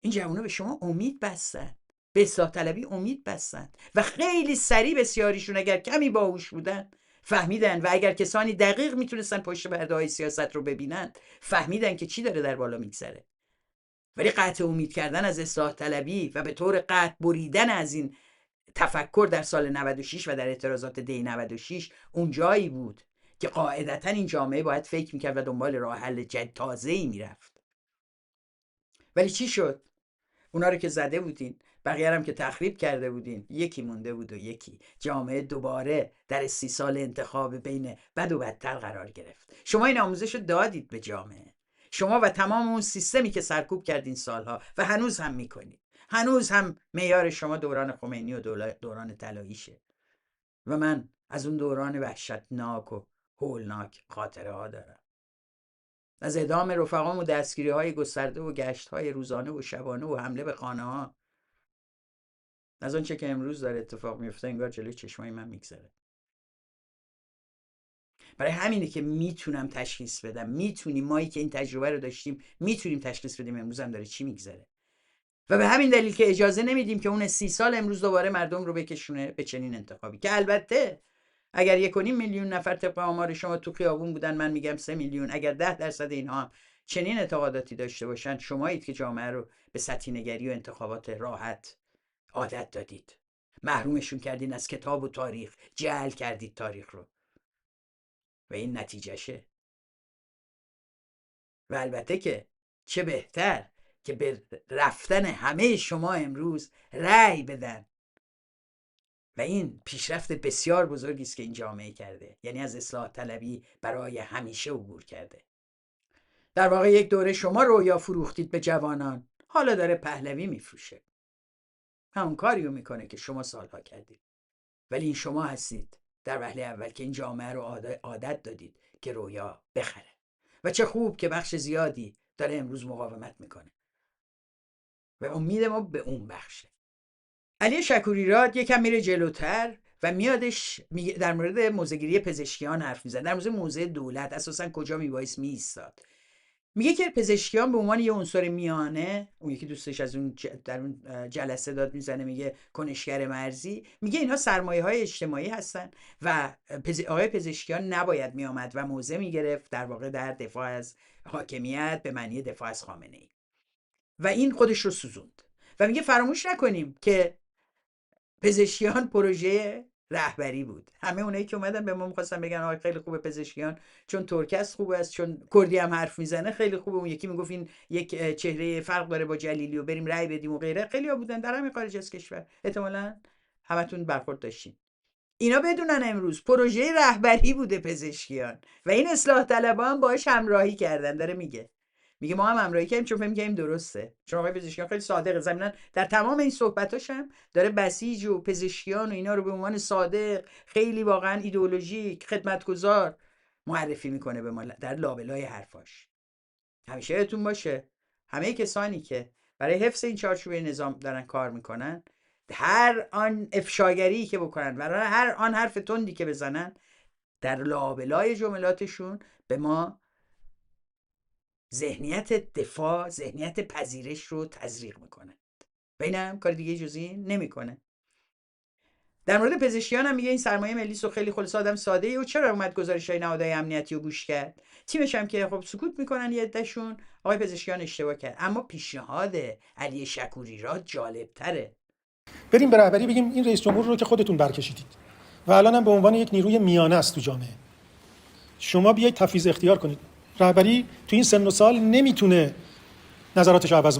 این جوونا به شما امید بستن، به اصلاح طلبی امید بستن و خیلی سریع بسیاریشون اگر کمی باهوش بودن فهمیدن، و اگر کسانی دقیق میتونستن پشت پرده های سیاست رو ببینن فهمیدن که چی داره در بالا میگذره. ولی قطع امید کردن از اصلاح طلبی و به طور قطع بریدن از این تفکر در سال 96 و در اعتراضات دی 96 اون جایی بود که قاعدتا این جامعه باید فکر میکرد و دنبال راه حل جدید تازه‌ای میرفت. ولی چی شد؟ اونا رو که زده بودین، بقیه هم که تخریب کرده بودین، یکی مونده بود و یکی. جامعه دوباره در 30 سال انتخاب بین بد و بدتر قرار گرفت. شما این آموزش رو دادید به جامعه، شما و تمام اون سیستمی که سرکوب کردین سالها و هنوز هم میکنید. هنوز هم معیار شما دوران خمینی و دوران طلاییشه و من از اون دوران وحشتناک و هولناک خاطره ها دارم، از اعدام رفقام و دستگیری های گسترده و گشت های روزانه و شبانه و حمله به خانه ها، از آنچه که امروز داره اتفاق میفته انگار جلوی چشمای من میگذره. برای همینه که میتونم تشخیص بدم، میتونیم، مایی که این تجربه رو داشتیم میتونیم تشخیص بدیم امروز هم داره چی میگذره، و به همین دلیل که اجازه نمیدیم که اون 30 سال امروز دوباره مردم رو بکشونه به چنین انتخابی که البته اگر 1.5 میلیون نفر طبق آمار شما تو خیابون بودن، من میگم 3 میلیون، اگر 10% اینها هم چنین اعتقاداتی داشته باشن، شمایید که جامعه رو به سطحی نگری و انتخابات راحت عادت دادید، محرومشون کردین از کتاب و تاریخ، جعل کردید تاریخ رو و این نتیجهشه. و البته که چه بهتر که به رفتن همه شما امروز رأی بدن و این پیشرفت بسیار بزرگی است که این جامعه کرده، یعنی از اصلاح طلبی برای همیشه عبور کرده. در واقع یک دوره شما رویا فروختید به جوانان، حالا داره پهلوی میفروشه، همون کاریو میکنه که شما سالها کردید. ولی این شما هستید در وهله اول که این جامعه رو عادت دادید که رویا بخره، و چه خوب که بخش زیادی داره امروز مقاومت میکنه و امید ما به اون بخشه. علی شکوری راد یکم میره جلوتر و میادش در مورد موضع‌گیری پزشکیان حرف میزنه، در مورد موضع دولت اساسا کجا میبایست میایستاد. میگه که پزشکیان به عنوان یه عنصر میانه، اون یکی دوستش از اون در اون جلسه داد میزنه، میگه کنشگر مرزی، میگه اینها سرمایه‌های اجتماعی هستن و آقای پزشکیان نباید میآمد و موضع میگرفت در واقع در دفاع از حاکمیت به معنی دفاع از خامنه‌ای، و این خودش رو سوزوند. و میگه فراموش نکنیم که پزشکیان پروژه رهبری بود. همه اونایی که اومدن به ما می‌خواستن بگن آقا خیلی خوبه پزشکیان، چون ترکست خوبه است، چون کردی هم حرف میزنه خیلی خوبه، اون یکی میگفت این یک چهره فرق داره با جلیلی و بریم رأی بدیم و غیره. خیلی‌ها بودن در همین خارج از کشور، احتمالاً همتون برخورد داشتین. اینا بدونن امروز پروژه رهبری بوده پزشکیان و این اصلاح طلبان باهاش همراهی کردن. داره میگه میگه ما هم همراهی کردیم چون فهم کردیم درسته. چون آقای پزشکیان خیلی صادقه، ضمن در تمام این صحبتاش هم داره بسیج و پزشکیان و اینا رو به عنوان صادق، خیلی واقعا ایدئولوژیک، خدمتگزار معرفی میکنه به ما در لابلای حرفاش. همیشه یادتون باشه همه کسانی که برای حفظ این چارچوب نظام دارن کار میکنن، هر آن افشاگری که بکنن و هر آن حرف تندی که بزنن، در لابلای جملاتشون به ما ذهنیت دفاع، ذهنیت پذیرش رو تزریق میکنه و این هم کار دیگه جزئی نمیکنه. در مورد پزشکیان هم میگه این سرمایه ملی سو خیلی خلص آدم ساده ای و چرا اومد گزارش‌های نهادهای امنیتی رو گوش کرد. تیمش هم که خب سکوت میکنن یه عده‌شون، آقای پزشکیان اشتباه کرد. اما پیشنهاد علی شکوری را جالب تره. بریم به رهبری بگیم این رئیس جمهور رو که خودتون برکشیدید و الان هم به عنوان یک نیروی میانه است تو جامعه، شما بیایید تفویض اختیار کنید. رهبری تو این سن و سال نمیتونه نظراتش رو عوض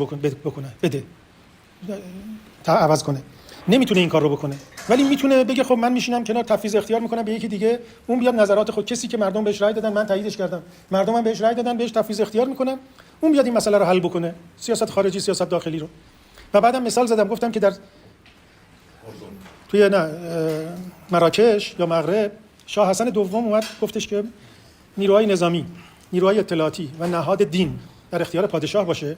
عوض کنه، نمیتونه این کار رو بکنه، ولی میتونه بگه خب من میشینم کنار، تفویض اختیار میکنم به یکی دیگه، اون بیاد نظرات خود، کسی که مردم بهش رأی دادن، من تاییدش کردم، مردم هم بهش رأی دادن، بهش تفویض اختیار میکنم، اون بیاد این مسئله رو حل بکنه، سیاست خارجی، سیاست داخلی رو. و بعدم مثال زدم، گفتم که در توی مراکش یا مغرب شاه حسن دوم اومد گفتش که نیروهای نظامی، نیروهای اطلاعاتی و نهاد دین در اختیار پادشاه باشه،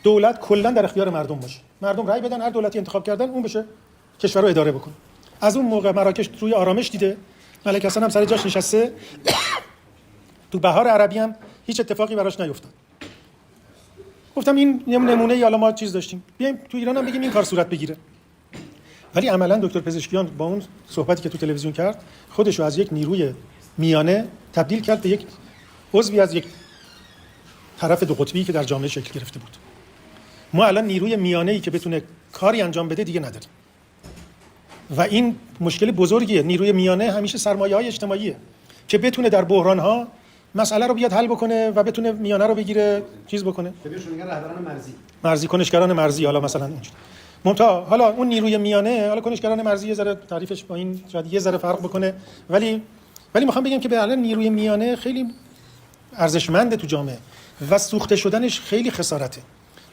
دولت کلا در اختیار مردم باشه، مردم رأی بدن، هر دولتی انتخاب کردن اون بشه کشور رو اداره بکنه. از اون موقع مراکش روی آرامش دیده، ملک حسن هم سر جاش نشسته، تو بهار عربی هم هیچ اتفاقی براش نیفتاد. گفتم این نمونه ای حالا ما چیز داشتیم، بیایم تو ایران هم بگیم این کار صورت بگیره. ولی عملاً دکتر پزشکیان با اون صحبتی که تو تلویزیون کرد، خودش رو از یک نیروی میانه تبدیل کرد به یک عضوی از یک طرف دو قطبی که در جامعه شکل گرفته بود. ما الان نیروی میانه‌ای که بتونه کاری انجام بده دیگه نداریم و این مشکل بزرگیه. نیروی میانه همیشه سرمایه‌های اجتماعیه که بتونه در بحران‌ها مسئله رو بیاد حل بکنه و بتونه میانه رو بگیره، چیز بکنه. بهشون میگن رهبران مرزی کنشگران مرزی، حالا مثلا اینجوری. حالا اون نیروی میانه، حالا کنشگران مرزی یه ذره تعریفش با این شاید یه ذره فرق بکنه، ولی میخوام بگم که به الان نیروی میانه خیلی ارزشمنده تو جامعه و سوخته شدنش خیلی خسارته.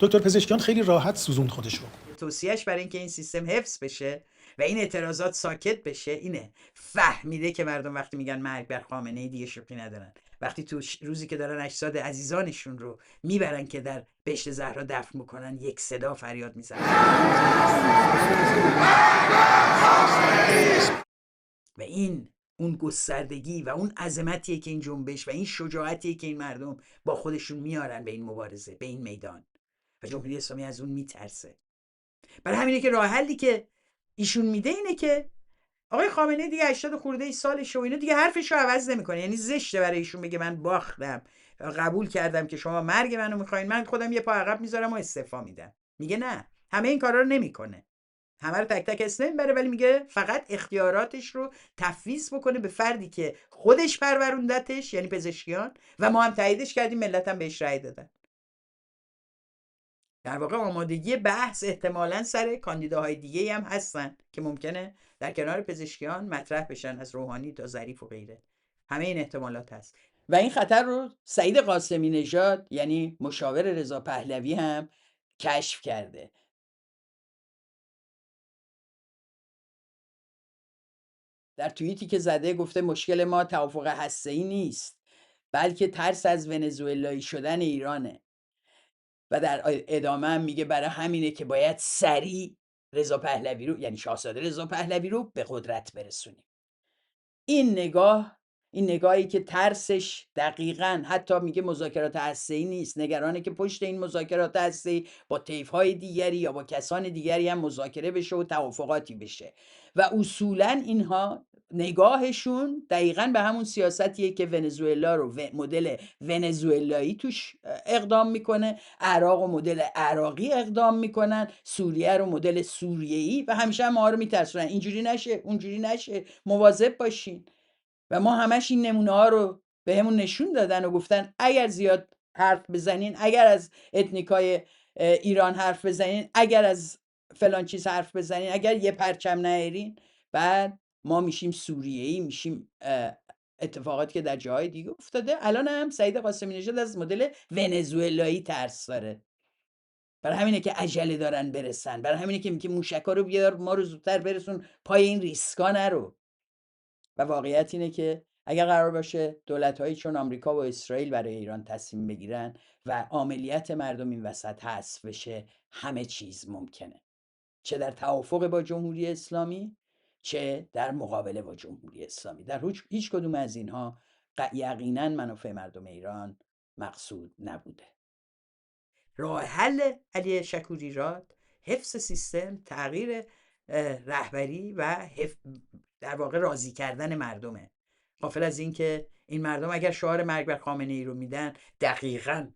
دکتر پزشکیان خیلی راحت سوزوند خودش رو. توصیهش برای اینکه این سیستم حفظ بشه و این اعتراضات ساکت بشه اینه، فهمیده که مردم وقتی میگن مرگ بر خامنه‌ای دیگه شوخی ندارن. وقتی تو روزی که دارن اجساد عزیزانشون رو میبرن که در بهشت زهرا دفن میکنن، یک صدا فریاد میزنن و این اون گستردگی و اون عظمتیه که این جنبش و این شجاعتیه که این مردم با خودشون میارن به این مبارزه، به این میدان، و جمهوری اسلامی از اون میترسه. برای همینه که راه حلی که ایشون میده اینه که آقای خامنه‌ای دیگه 80 خورده ای سالشه و اینا دیگه حرفش رو عوض نمیکنه. یعنی زشته برای ایشون بگه من باختم، قبول کردم که شما مرگ منو میخواین، من خودم یه پا عقب میذارم و استعفا میدم. میگه نه، همه این کارا رو نمیکنه، همه رو تک تک اسم نمیبره، ولی میگه فقط اختیاراتش رو تفویض بکنه به فردی که خودش پروروندتش، یعنی پزشکیان، و ما هم تاییدش کردیم، ملت هم بهش رأی دادن. در واقع آمادگی بحث احتمالاً سر کاندیداهای دیگه هم هستن که ممکنه در کنار پزشکیان مطرح بشن، از روحانی تا ظریف و غیره. همه این احتمالات هست و این خطر رو سعید قاسمی نژاد، یعنی مشاور رضا پهلوی، هم کشف کرده. در توییتی که زده گفته مشکل ما توافق هسته‌ای نیست، بلکه ترس از ونزوئلایی شدن ایرانه. و در ادامه هم میگه برای همینه که باید سریع رضا پهلوی رو، یعنی شاهزاده رضا پهلوی رو، به قدرت برسونیم. این نگاهی که ترسش دقیقاً حتی میگه مذاکرات هسته‌ای نیست، نگرانه که پشت این مذاکرات هسته‌ای با طیف‌های دیگری یا با کسان دیگری هم مذاکره بشه و توافقاتی بشه و اصولاً اینها نگاهشون دقیقاً به همون سیاستیه که ونزوئلا رو مدل ونزوئلایی توش اقدام میکنه، عراق و مدل عراقی اقدام میکنن، سوریه رو مدل سوریه‌ای، و همیشه هم ما رو میترسونن اینجوری نشه اونجوری نشه، مواظب باشین. و ما همش این نمونه ها رو به همون نشون دادن و گفتن اگر زیاد حرف بزنین، اگر از اتنیکای ایران حرف بزنین، اگر از فلان چیز حرف بزنین، اگر یه پرچم نهرین، بعد ما میشیم سوریه‌ای، میشیم اتفاقاتی که در جاهای دیگه افتاده. الان هم سعید قاسمی نژاد از مدل ونزوئلایی ترس داره، برای همینه که عجله دارن برسن، برای همینه که میگه موشکا رو بیار ما رو زودتر برسون پای این ریسکا نرو. و واقعیت اینه که اگر قرار باشه دولت‌هایی چون آمریکا و اسرائیل برای ایران تصمیم بگیرن و عاملیت مردم این وسط حذف بشه، همه چیز ممکنه، چه در توافق با جمهوری اسلامی چه در مقابله با جمهوری اسلامی. در هیچ کدوم از اینها یقینا منافع مردم ایران مقصود نبوده. راه حل علی شکوریراد حفظ سیستم، تغییر رهبری و در واقع راضی کردن مردمه. غافل از این که این مردم اگر شعار مرگ بر خامنه ای رو میدن، دقیقاً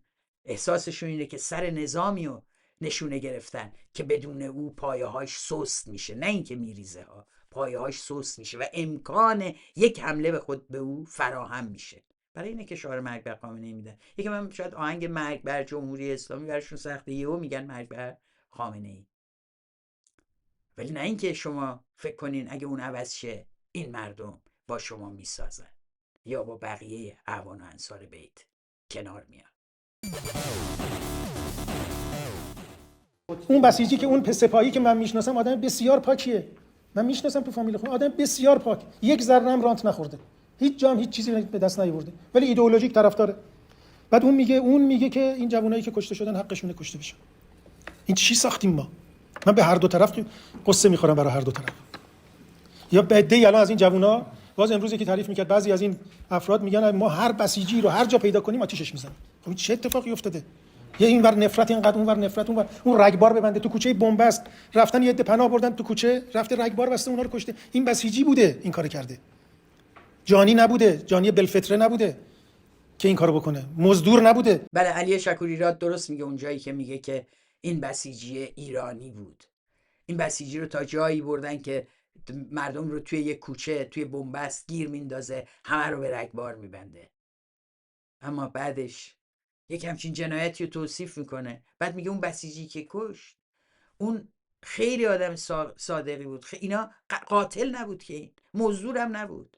احساسشون اینه که سر نظامی رو نشونه گرفتن که بدون او پایه‌هاش سست میشه، نه اینکه میریزه ها، پایه‌هاش سست میشه و امکان یک حمله به او فراهم میشه. برای اینه که شعار مرگ بر خامنه ای میدن. یکی من شاید آهنگ مرگ بر جمهوری اسلامی براشون سخته، یهو میگن مرگ بر خامنه ای. ولی نه اینکه شما فکر کنین اگه اون عوض شه این مردم با شما میسازن یا با بقیه اعوان و انصار بیت کنار میان. اون بسیجی که اون سپاهی که من میشناسم آدم بسیار پاکیه، من میشناسم تو فامیل خودم آدم بسیار پاک، یک ذره هم رانت نخورده، هیچ جام هیچ چیزی به دست نیاورده، ولی ایدئولوژیک طرفداره. بعد اون میگه که این جوانایی که کشته شدن حقشونه کشته بشن. این چی ساختیم ما؟ من به هر دو طرف قصه میخورم، برای هر دو طرف. یا بعدی الان از این جوونا باز امروزی که تعریف میکرد بعضی از این افراد میگن ما هر بسیجی رو هر جا پیدا کنیم آتیشش میزنیم. خب چه اتفاقی افتاده؟ یه اینور نفرت اینقدر، اونور نفرت، اون رگبار ببنده تو کوچه بنبست، رفتن یه عده پناه بردن تو کوچه، رفته رگبار بسته اونا رو کشته. این بسیجی بوده این کارو کرده، جانی نبوده، جانی بلفطره نبوده که این کارو بکنه، مزدور نبوده. بله، علی شکوریراد درست میگه اون جایی که میگه که این بسیجی ایرانی بود. این بسیجی رو تا جایی بردن که مردم رو توی یک کوچه توی بنبست گیر میندازه، همه رو به رگبار میبنده. اما بعدش یک همچین جنایتی رو توصیف میکنه، بعد میگه اون بسیجی که کشت اون خیلی آدم صادقی بود، اینا قاتل نبود، که این مزدورم نبود.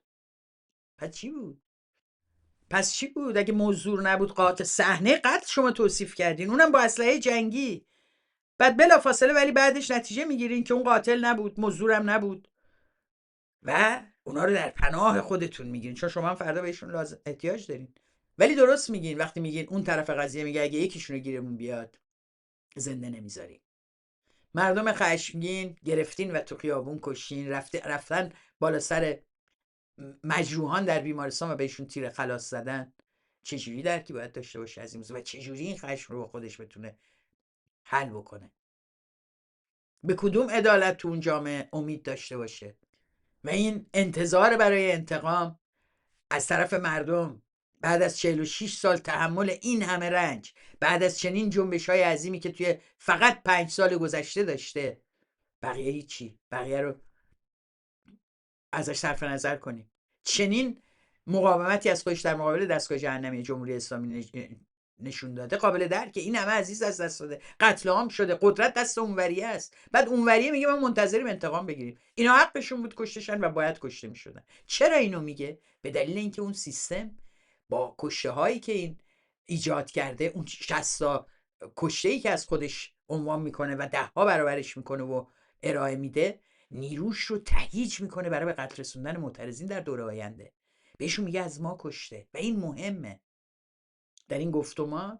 پس چی بود اگه مزدور نبود؟ قاتل. صحنه قتل شما توصیف کردین، اونم با اسلحه جنگی. بعد بلافاصله ولی بعدش نتیجه میگیرین که اون قاتل نبود، مزدورم نبود و اونا رو در پناه خودتون میگیرین، چون شما هم فردا بهشون احتیاج دارین. ولی درست میگین وقتی میگین اون طرف قضیه میگه اگه یکیشون رو گیرمون بیاد زنده نمیذاریم. مردم خشمگین گرفتین و تو خیابون کشین، رفتن بالا سر مجروحان در بیمارستان و بهشون تیر خلاص زدن. چجوری درکی باید داشته باشه از این موضوع و چجوری این خشم رو خودش بتونه حل بکنه؟ به کدوم عدالت تو اون جامعه امید داشته باشه؟ و این انتظار برای انتقام از طرف مردم بعد از 46 سال تحمل این همه رنج، بعد از چنین جنبش‌های عظیمی که توی فقط 5 سال گذشته داشته، بقیه هیچی، بقیه رو ازش صرف نظر کنیم. چنین مقاومتی از خودش در مقابل دستگاه جهنمی جمهوری اسلامی نشون داده، قابل درکه. این همه عزیز از دست داده، قتل عام شده، قدرت دست اونوریه است. بعد اونوریه میگه ما منتظریم انتقام بگیریم. اینا حقشون بود کشتشن و باید کشته میشدن. چرا اینو میگه؟ به دلیل اینکه اون سیستم با کشته هایی که این ایجاد کرده، اون 60 تا کشته ای که از خودش عنوان میکنه و 10 برابرش میکنه و ارائه میده، نیروش رو تهییج میکنه برای به قتل رسوندن معترضین در دوره آینده. بهشون میگه از ما کشته و این مهمه. در این گفتمان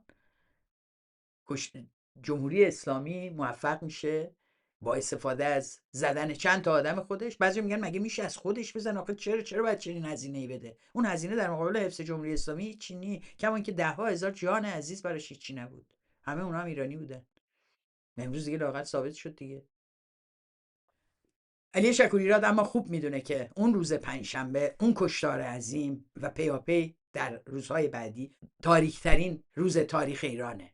جمهوری اسلامی موفق میشه با استفاده از زدن چند تا آدم خودش. بعضی میگن مگه میشه از خودش بزن؟ آخه چرا باید چنین هزینه‌ای بده؟ اون هزینه در مقابل حفظ جمهوری اسلامی هیچی نیست، کما اینکه 10,000 جان عزیز براش هیچی نبود. همه اونها هم ایرانی بودن. امروز دیگه لااقل ثابت شد دیگه. علی شکوریراد اما خوب میدونه که اون روز پنجشنبه، اون کشتار عظیم و پیاپی در روزهای بعدی تاریک‌ترین روز تاریخ ایرانه.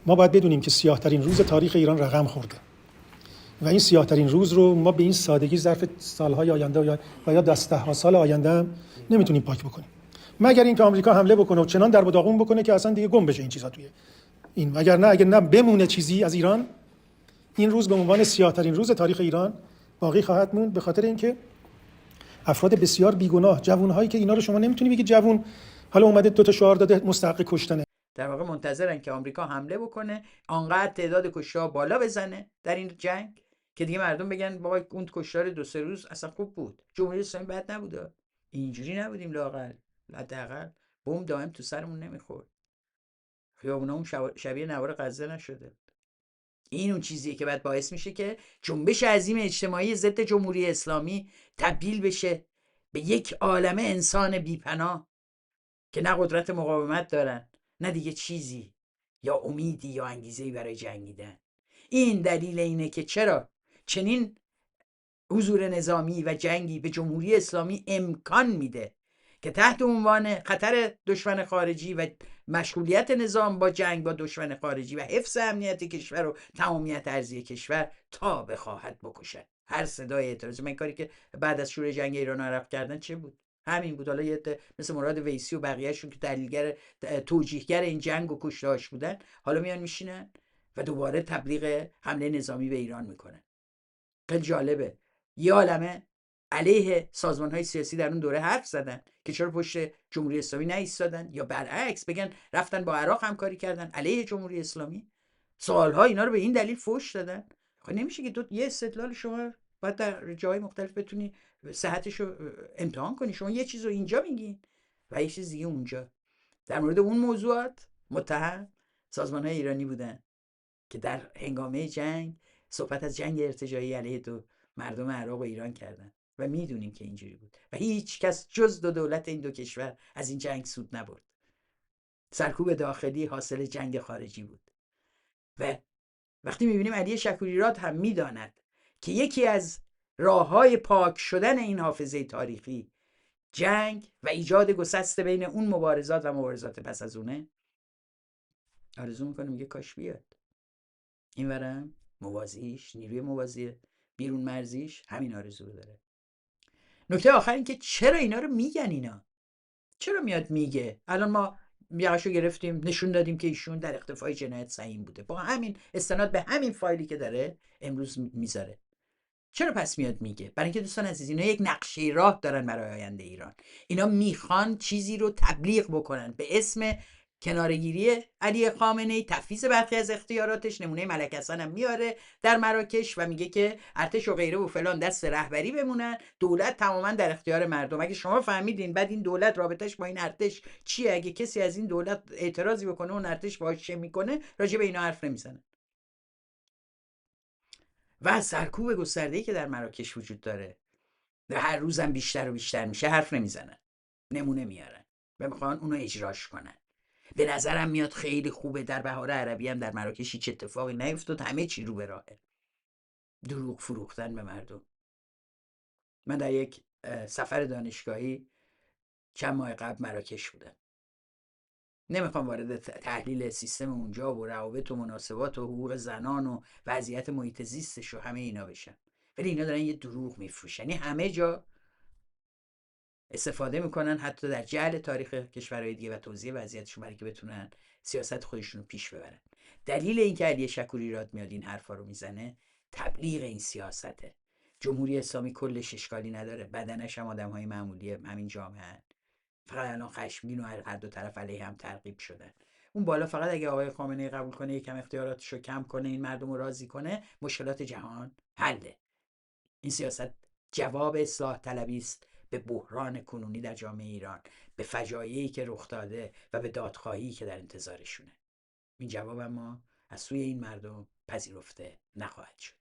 ما باید بدونیم که سیاه‌ترین روز تاریخ ایران رقم خورده و این سیاه‌ترین روز رو ما به این سادگی ظرف سالهای آینده و یا ده‌ها سال آینده هم نمیتونیم پاک بکنیم، مگر اینکه آمریکا حمله بکنه و چنان در و داغون بکنه که اصلا دیگه گم بشه این چیزا توی این. وگرنه اگه نه بمونه چیزی از ایران، این روز به عنوان سیاه‌ترین روز تاریخ ایران باقی خواهد موند، به خاطر اینکه افراد بسیار بیگناه، جوانهایی که اینا رو شما نمیتونی بگی جوان حالا اومده 2 تا شعار داده مستحق کشتنه. در واقع منتظرن که آمریکا حمله بکنه، آنقدر تعداد کشته‌ها بالا بزنه در این جنگ که دیگه مردم بگن بابا اون کشتار 2-3 روز اصلا خوب بود، جمهوری اسلامی بد نبوده، اینجوری نبودیم لااقل، حداقل بمب دائم تو سرمون نمیخورد، خیابونامون شبیه نوار غزه نشده. این اون چیزیه که بعد باعث میشه که جنبش عظیم اجتماعی ضد جمهوری اسلامی تبدیل بشه به یک عالمه انسان بیپناه که نه قدرت مقاومت دارن، نه دیگه چیزی یا امیدی یا انگیزه‌ای برای جنگیدن. این دلیل اینه که چرا چنین حضور نظامی و جنگی به جمهوری اسلامی امکان میده که تحت عنوان خطر دشمن خارجی و مشغولیت نظام با جنگ با دشمن خارجی و حفظ امنیت کشور و تمامیت ارضی کشور تا بخواهد بکشد. هر صدای اعتراضی، من کاری که بعد از شروع جنگ ایران و عراق کردن چه بود؟ همین بود. حالا یه مثل مراد ویسی و بقیه‌شون که دلیلگر توجیهگر این جنگ و کشته‌هاش بودن، حالا میان میشینن و دوباره تبلیغ حمله نظامی به ایران میکنن. خیلی جالبه، یه عالمه علیه سازمان‌های سیاسی در اون دوره حرف زدن که چرا پشت جمهوری اسلامی نایستادن، یا برعکس بگن رفتن با عراق همکاری کردن علیه جمهوری اسلامی. سوال‌ها اینا رو به این دلیل فحش دادن. خب نمیشه که تو یه استدلال شما باید در جای مختلف بتونی صحتش رو امتحان کنی. شما یه چیز رو اینجا میگین و یه چیز دیگه اونجا. در مورد اون موضوعات متهم سازمان‌های ایرانی بودن که در هنگامه جنگ صحبت از جنگ ارتجاعی علیه مردم عراق و ایران کردن و میدونیم که اینجوری بود و هیچ کس جز دولت این 2 کشور از این جنگ سود نبرد. سرکوب داخلی حاصل جنگ خارجی بود. و وقتی میبینیم علی شکوریراد هم میداند که یکی از راههای پاک شدن این حافظه تاریخی جنگ و ایجاد گسست بین اون مبارزات و مبارزات پس از اونه، آرزو میکنه میگه کاش بیاد این ورم موازیش، نیروی موازی بیرون مرزیش همین آرزو رو داره. نکته آخر این که چرا اینا رو میگن، اینا چرا میاد میگه الان ما یقشو گرفتیم نشون دادیم که ایشون در اختفای جنایت سهیم بوده، با همین استناد به همین فایلی که داره امروز میذاره. چرا پس میاد میگه؟ برای اینکه دوستان عزیز اینا یک نقشه راه دارن برای آینده ایران. اینا میخوان چیزی رو تبلیغ بکنن به اسم کنارگیری علی خامنه‌ای، تفویض برخی از اختیاراتش. نمونه ملک حسن هم میاره در مراکش و میگه که ارتش و غیره و فلان دست رهبری بمونن، دولت تماما در اختیار مردم. اگه شما فهمیدین بعد این دولت رابطش با این ارتش چیه، اگه کسی از این دولت اعتراضی بکنه اون ارتش باهاش چه میکنه، راجع به اینا حرف نمیزنه. و سرکوب گسترده‌ای که در مراکش وجود داره و هر روزم بیشتر و بیشتر میشه حرف نمیزنن، نمونه میارن و میخوان اونو اجراش کنن. به نظرم میاد خیلی خوبه در بهار عربی هم در مراکش هیچ اتفاقی نیفتاد، همه چی رو به راهه. دروغ فروختن به مردم. من در یک سفر دانشگاهی چند ماه قبل مراکش بودم. نمیخوام وارد تحلیل سیستم اونجا و روابط و مناسبات و حقوق زنان و وضعیت محیط زیستش و همه اینا بشم، ولی اینا دارن یه دروغ میفروشن. یعنی همه جا استفاده میکنن حتی در جعل تاریخ کشورهای دیگه و توضیح وضعیتشون برای که بتونن سیاست خودشون رو پیش ببرن. دلیل اینکه علی شکوریراد میاد این حرفا رو میزنه تبلیغ این سیاسته. جمهوری اسلامی کلش اشکالی نداره، بدنش هم آدمهای معمولی همین جامعه، فقط الان خشمگین و هر 2 طرف علیه هم ترغیب شدن. اون بالا فقط اگه آقای خامنه‌ای قبول کنه یکم اختیاراتش رو کم کنه، این مردم رو راضی کنه، مشکلات جهان حله. این سیاست جواب اصلاح طلبی است به بحران کنونی در جامعه ایران، به فجایعی که رخ داده و به دادخواهی که در انتظارشونه. این جواب اما از سوی این مردم پذیرفته نخواهد شد.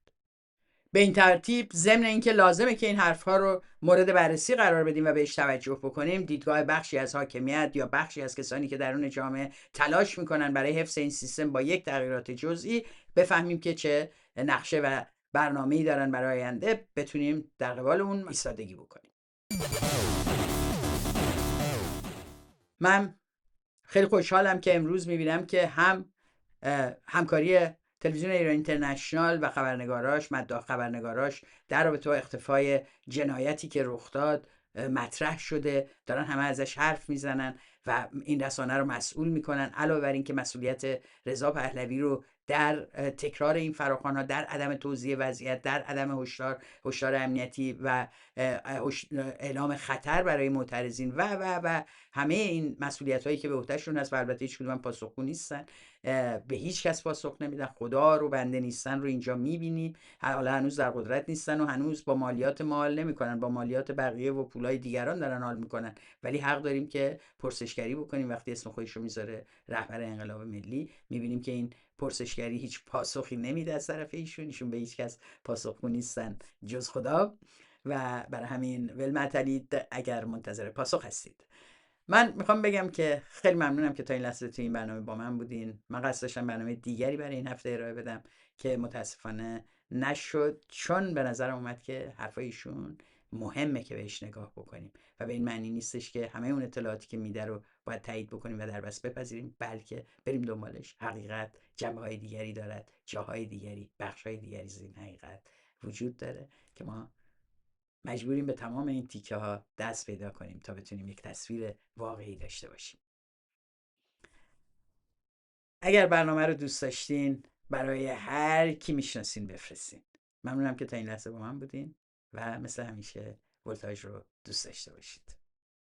به این ترتیب ضمن اینکه لازمه که این حرفها رو مورد بررسی قرار بدیم و بهش توجه بکنیم، دیدگاه بخشی از حاکمیت یا بخشی از کسانی که درون جامعه تلاش میکنن برای حفظ این سیستم با یک تغییرات جزئی بفهمیم که چه نقشه و برنامه‌ای دارن برای آینده، بتونیم در قبال اون ایستادگی بکنیم. من خیلی خوشحالم که امروز میبینم که هم همکاری تلویزیون ایران اینترنشنال و خبرنگاراش، مداح خبرنگاراش در رابطه با اختفای جنایتی که رخ داد مطرح شده، دارن همه ازش حرف میزنن و این رسانه رو مسئول میکنن، علاوه بر این که مسئولیت رضا پهلوی رو در تکرار این فراخوان‌ها، در عدم توزیع وضعیت، در عدم هشدار امنیتی و اعلام خطر برای معترضین و همه این مسئولیت هایی که به عهدهشون هست و البته هیچ کدوم پاسخگو نیستن، به هیچ کس پاسخ نمیدن، خدا رو بنده نیستن رو اینجا میبینیم. حالا هنوز در قدرت نیستن و هنوز با مالیات ما حال نمیکنن، با مالیات بقیه و پولای دیگران دارن حال میکنن، ولی حق داریم که پرسشگری بکنیم. وقتی اسم خودش رو میذاره رهبر انقلاب ملی، میبینیم که این پرسشگری هیچ پاسخی نمیده از طرف ایشون به هیچ کس پاسخگو نیستن جز خدا. و برای همین ولمعتلید اگر منتظر پاسخ هستید. من میخوام بگم که خیلی ممنونم که تا این لحظه تو این برنامه با من بودین. من قصد داشتم برنامه دیگری برای این هفته ارائه بدم که متاسفانه نشد، چون به نظرم اومد که حرفایشون مهمه که بهش نگاه بکنیم و به این معنی نیستش که همه اون اطلاعاتی که میده رو باید تایید بکنیم و در بس بپذیریم، بلکه بریم دنبالش. حقیقت جنبه‌های دیگری دارد، جاهای دیگری، بخش‌های دیگری از این حقیقت وجود داره که ما مجبوریم به تمام این تیکه ها دست پیدا کنیم تا بتونیم یک تصویر واقعی داشته باشیم. اگر برنامه رو دوست داشتین برای هر کی میشناسین بفرستین. ممنونم که تا این لحظه با من بودین و مثل همیشه ولتاژ رو دوست داشته باشید.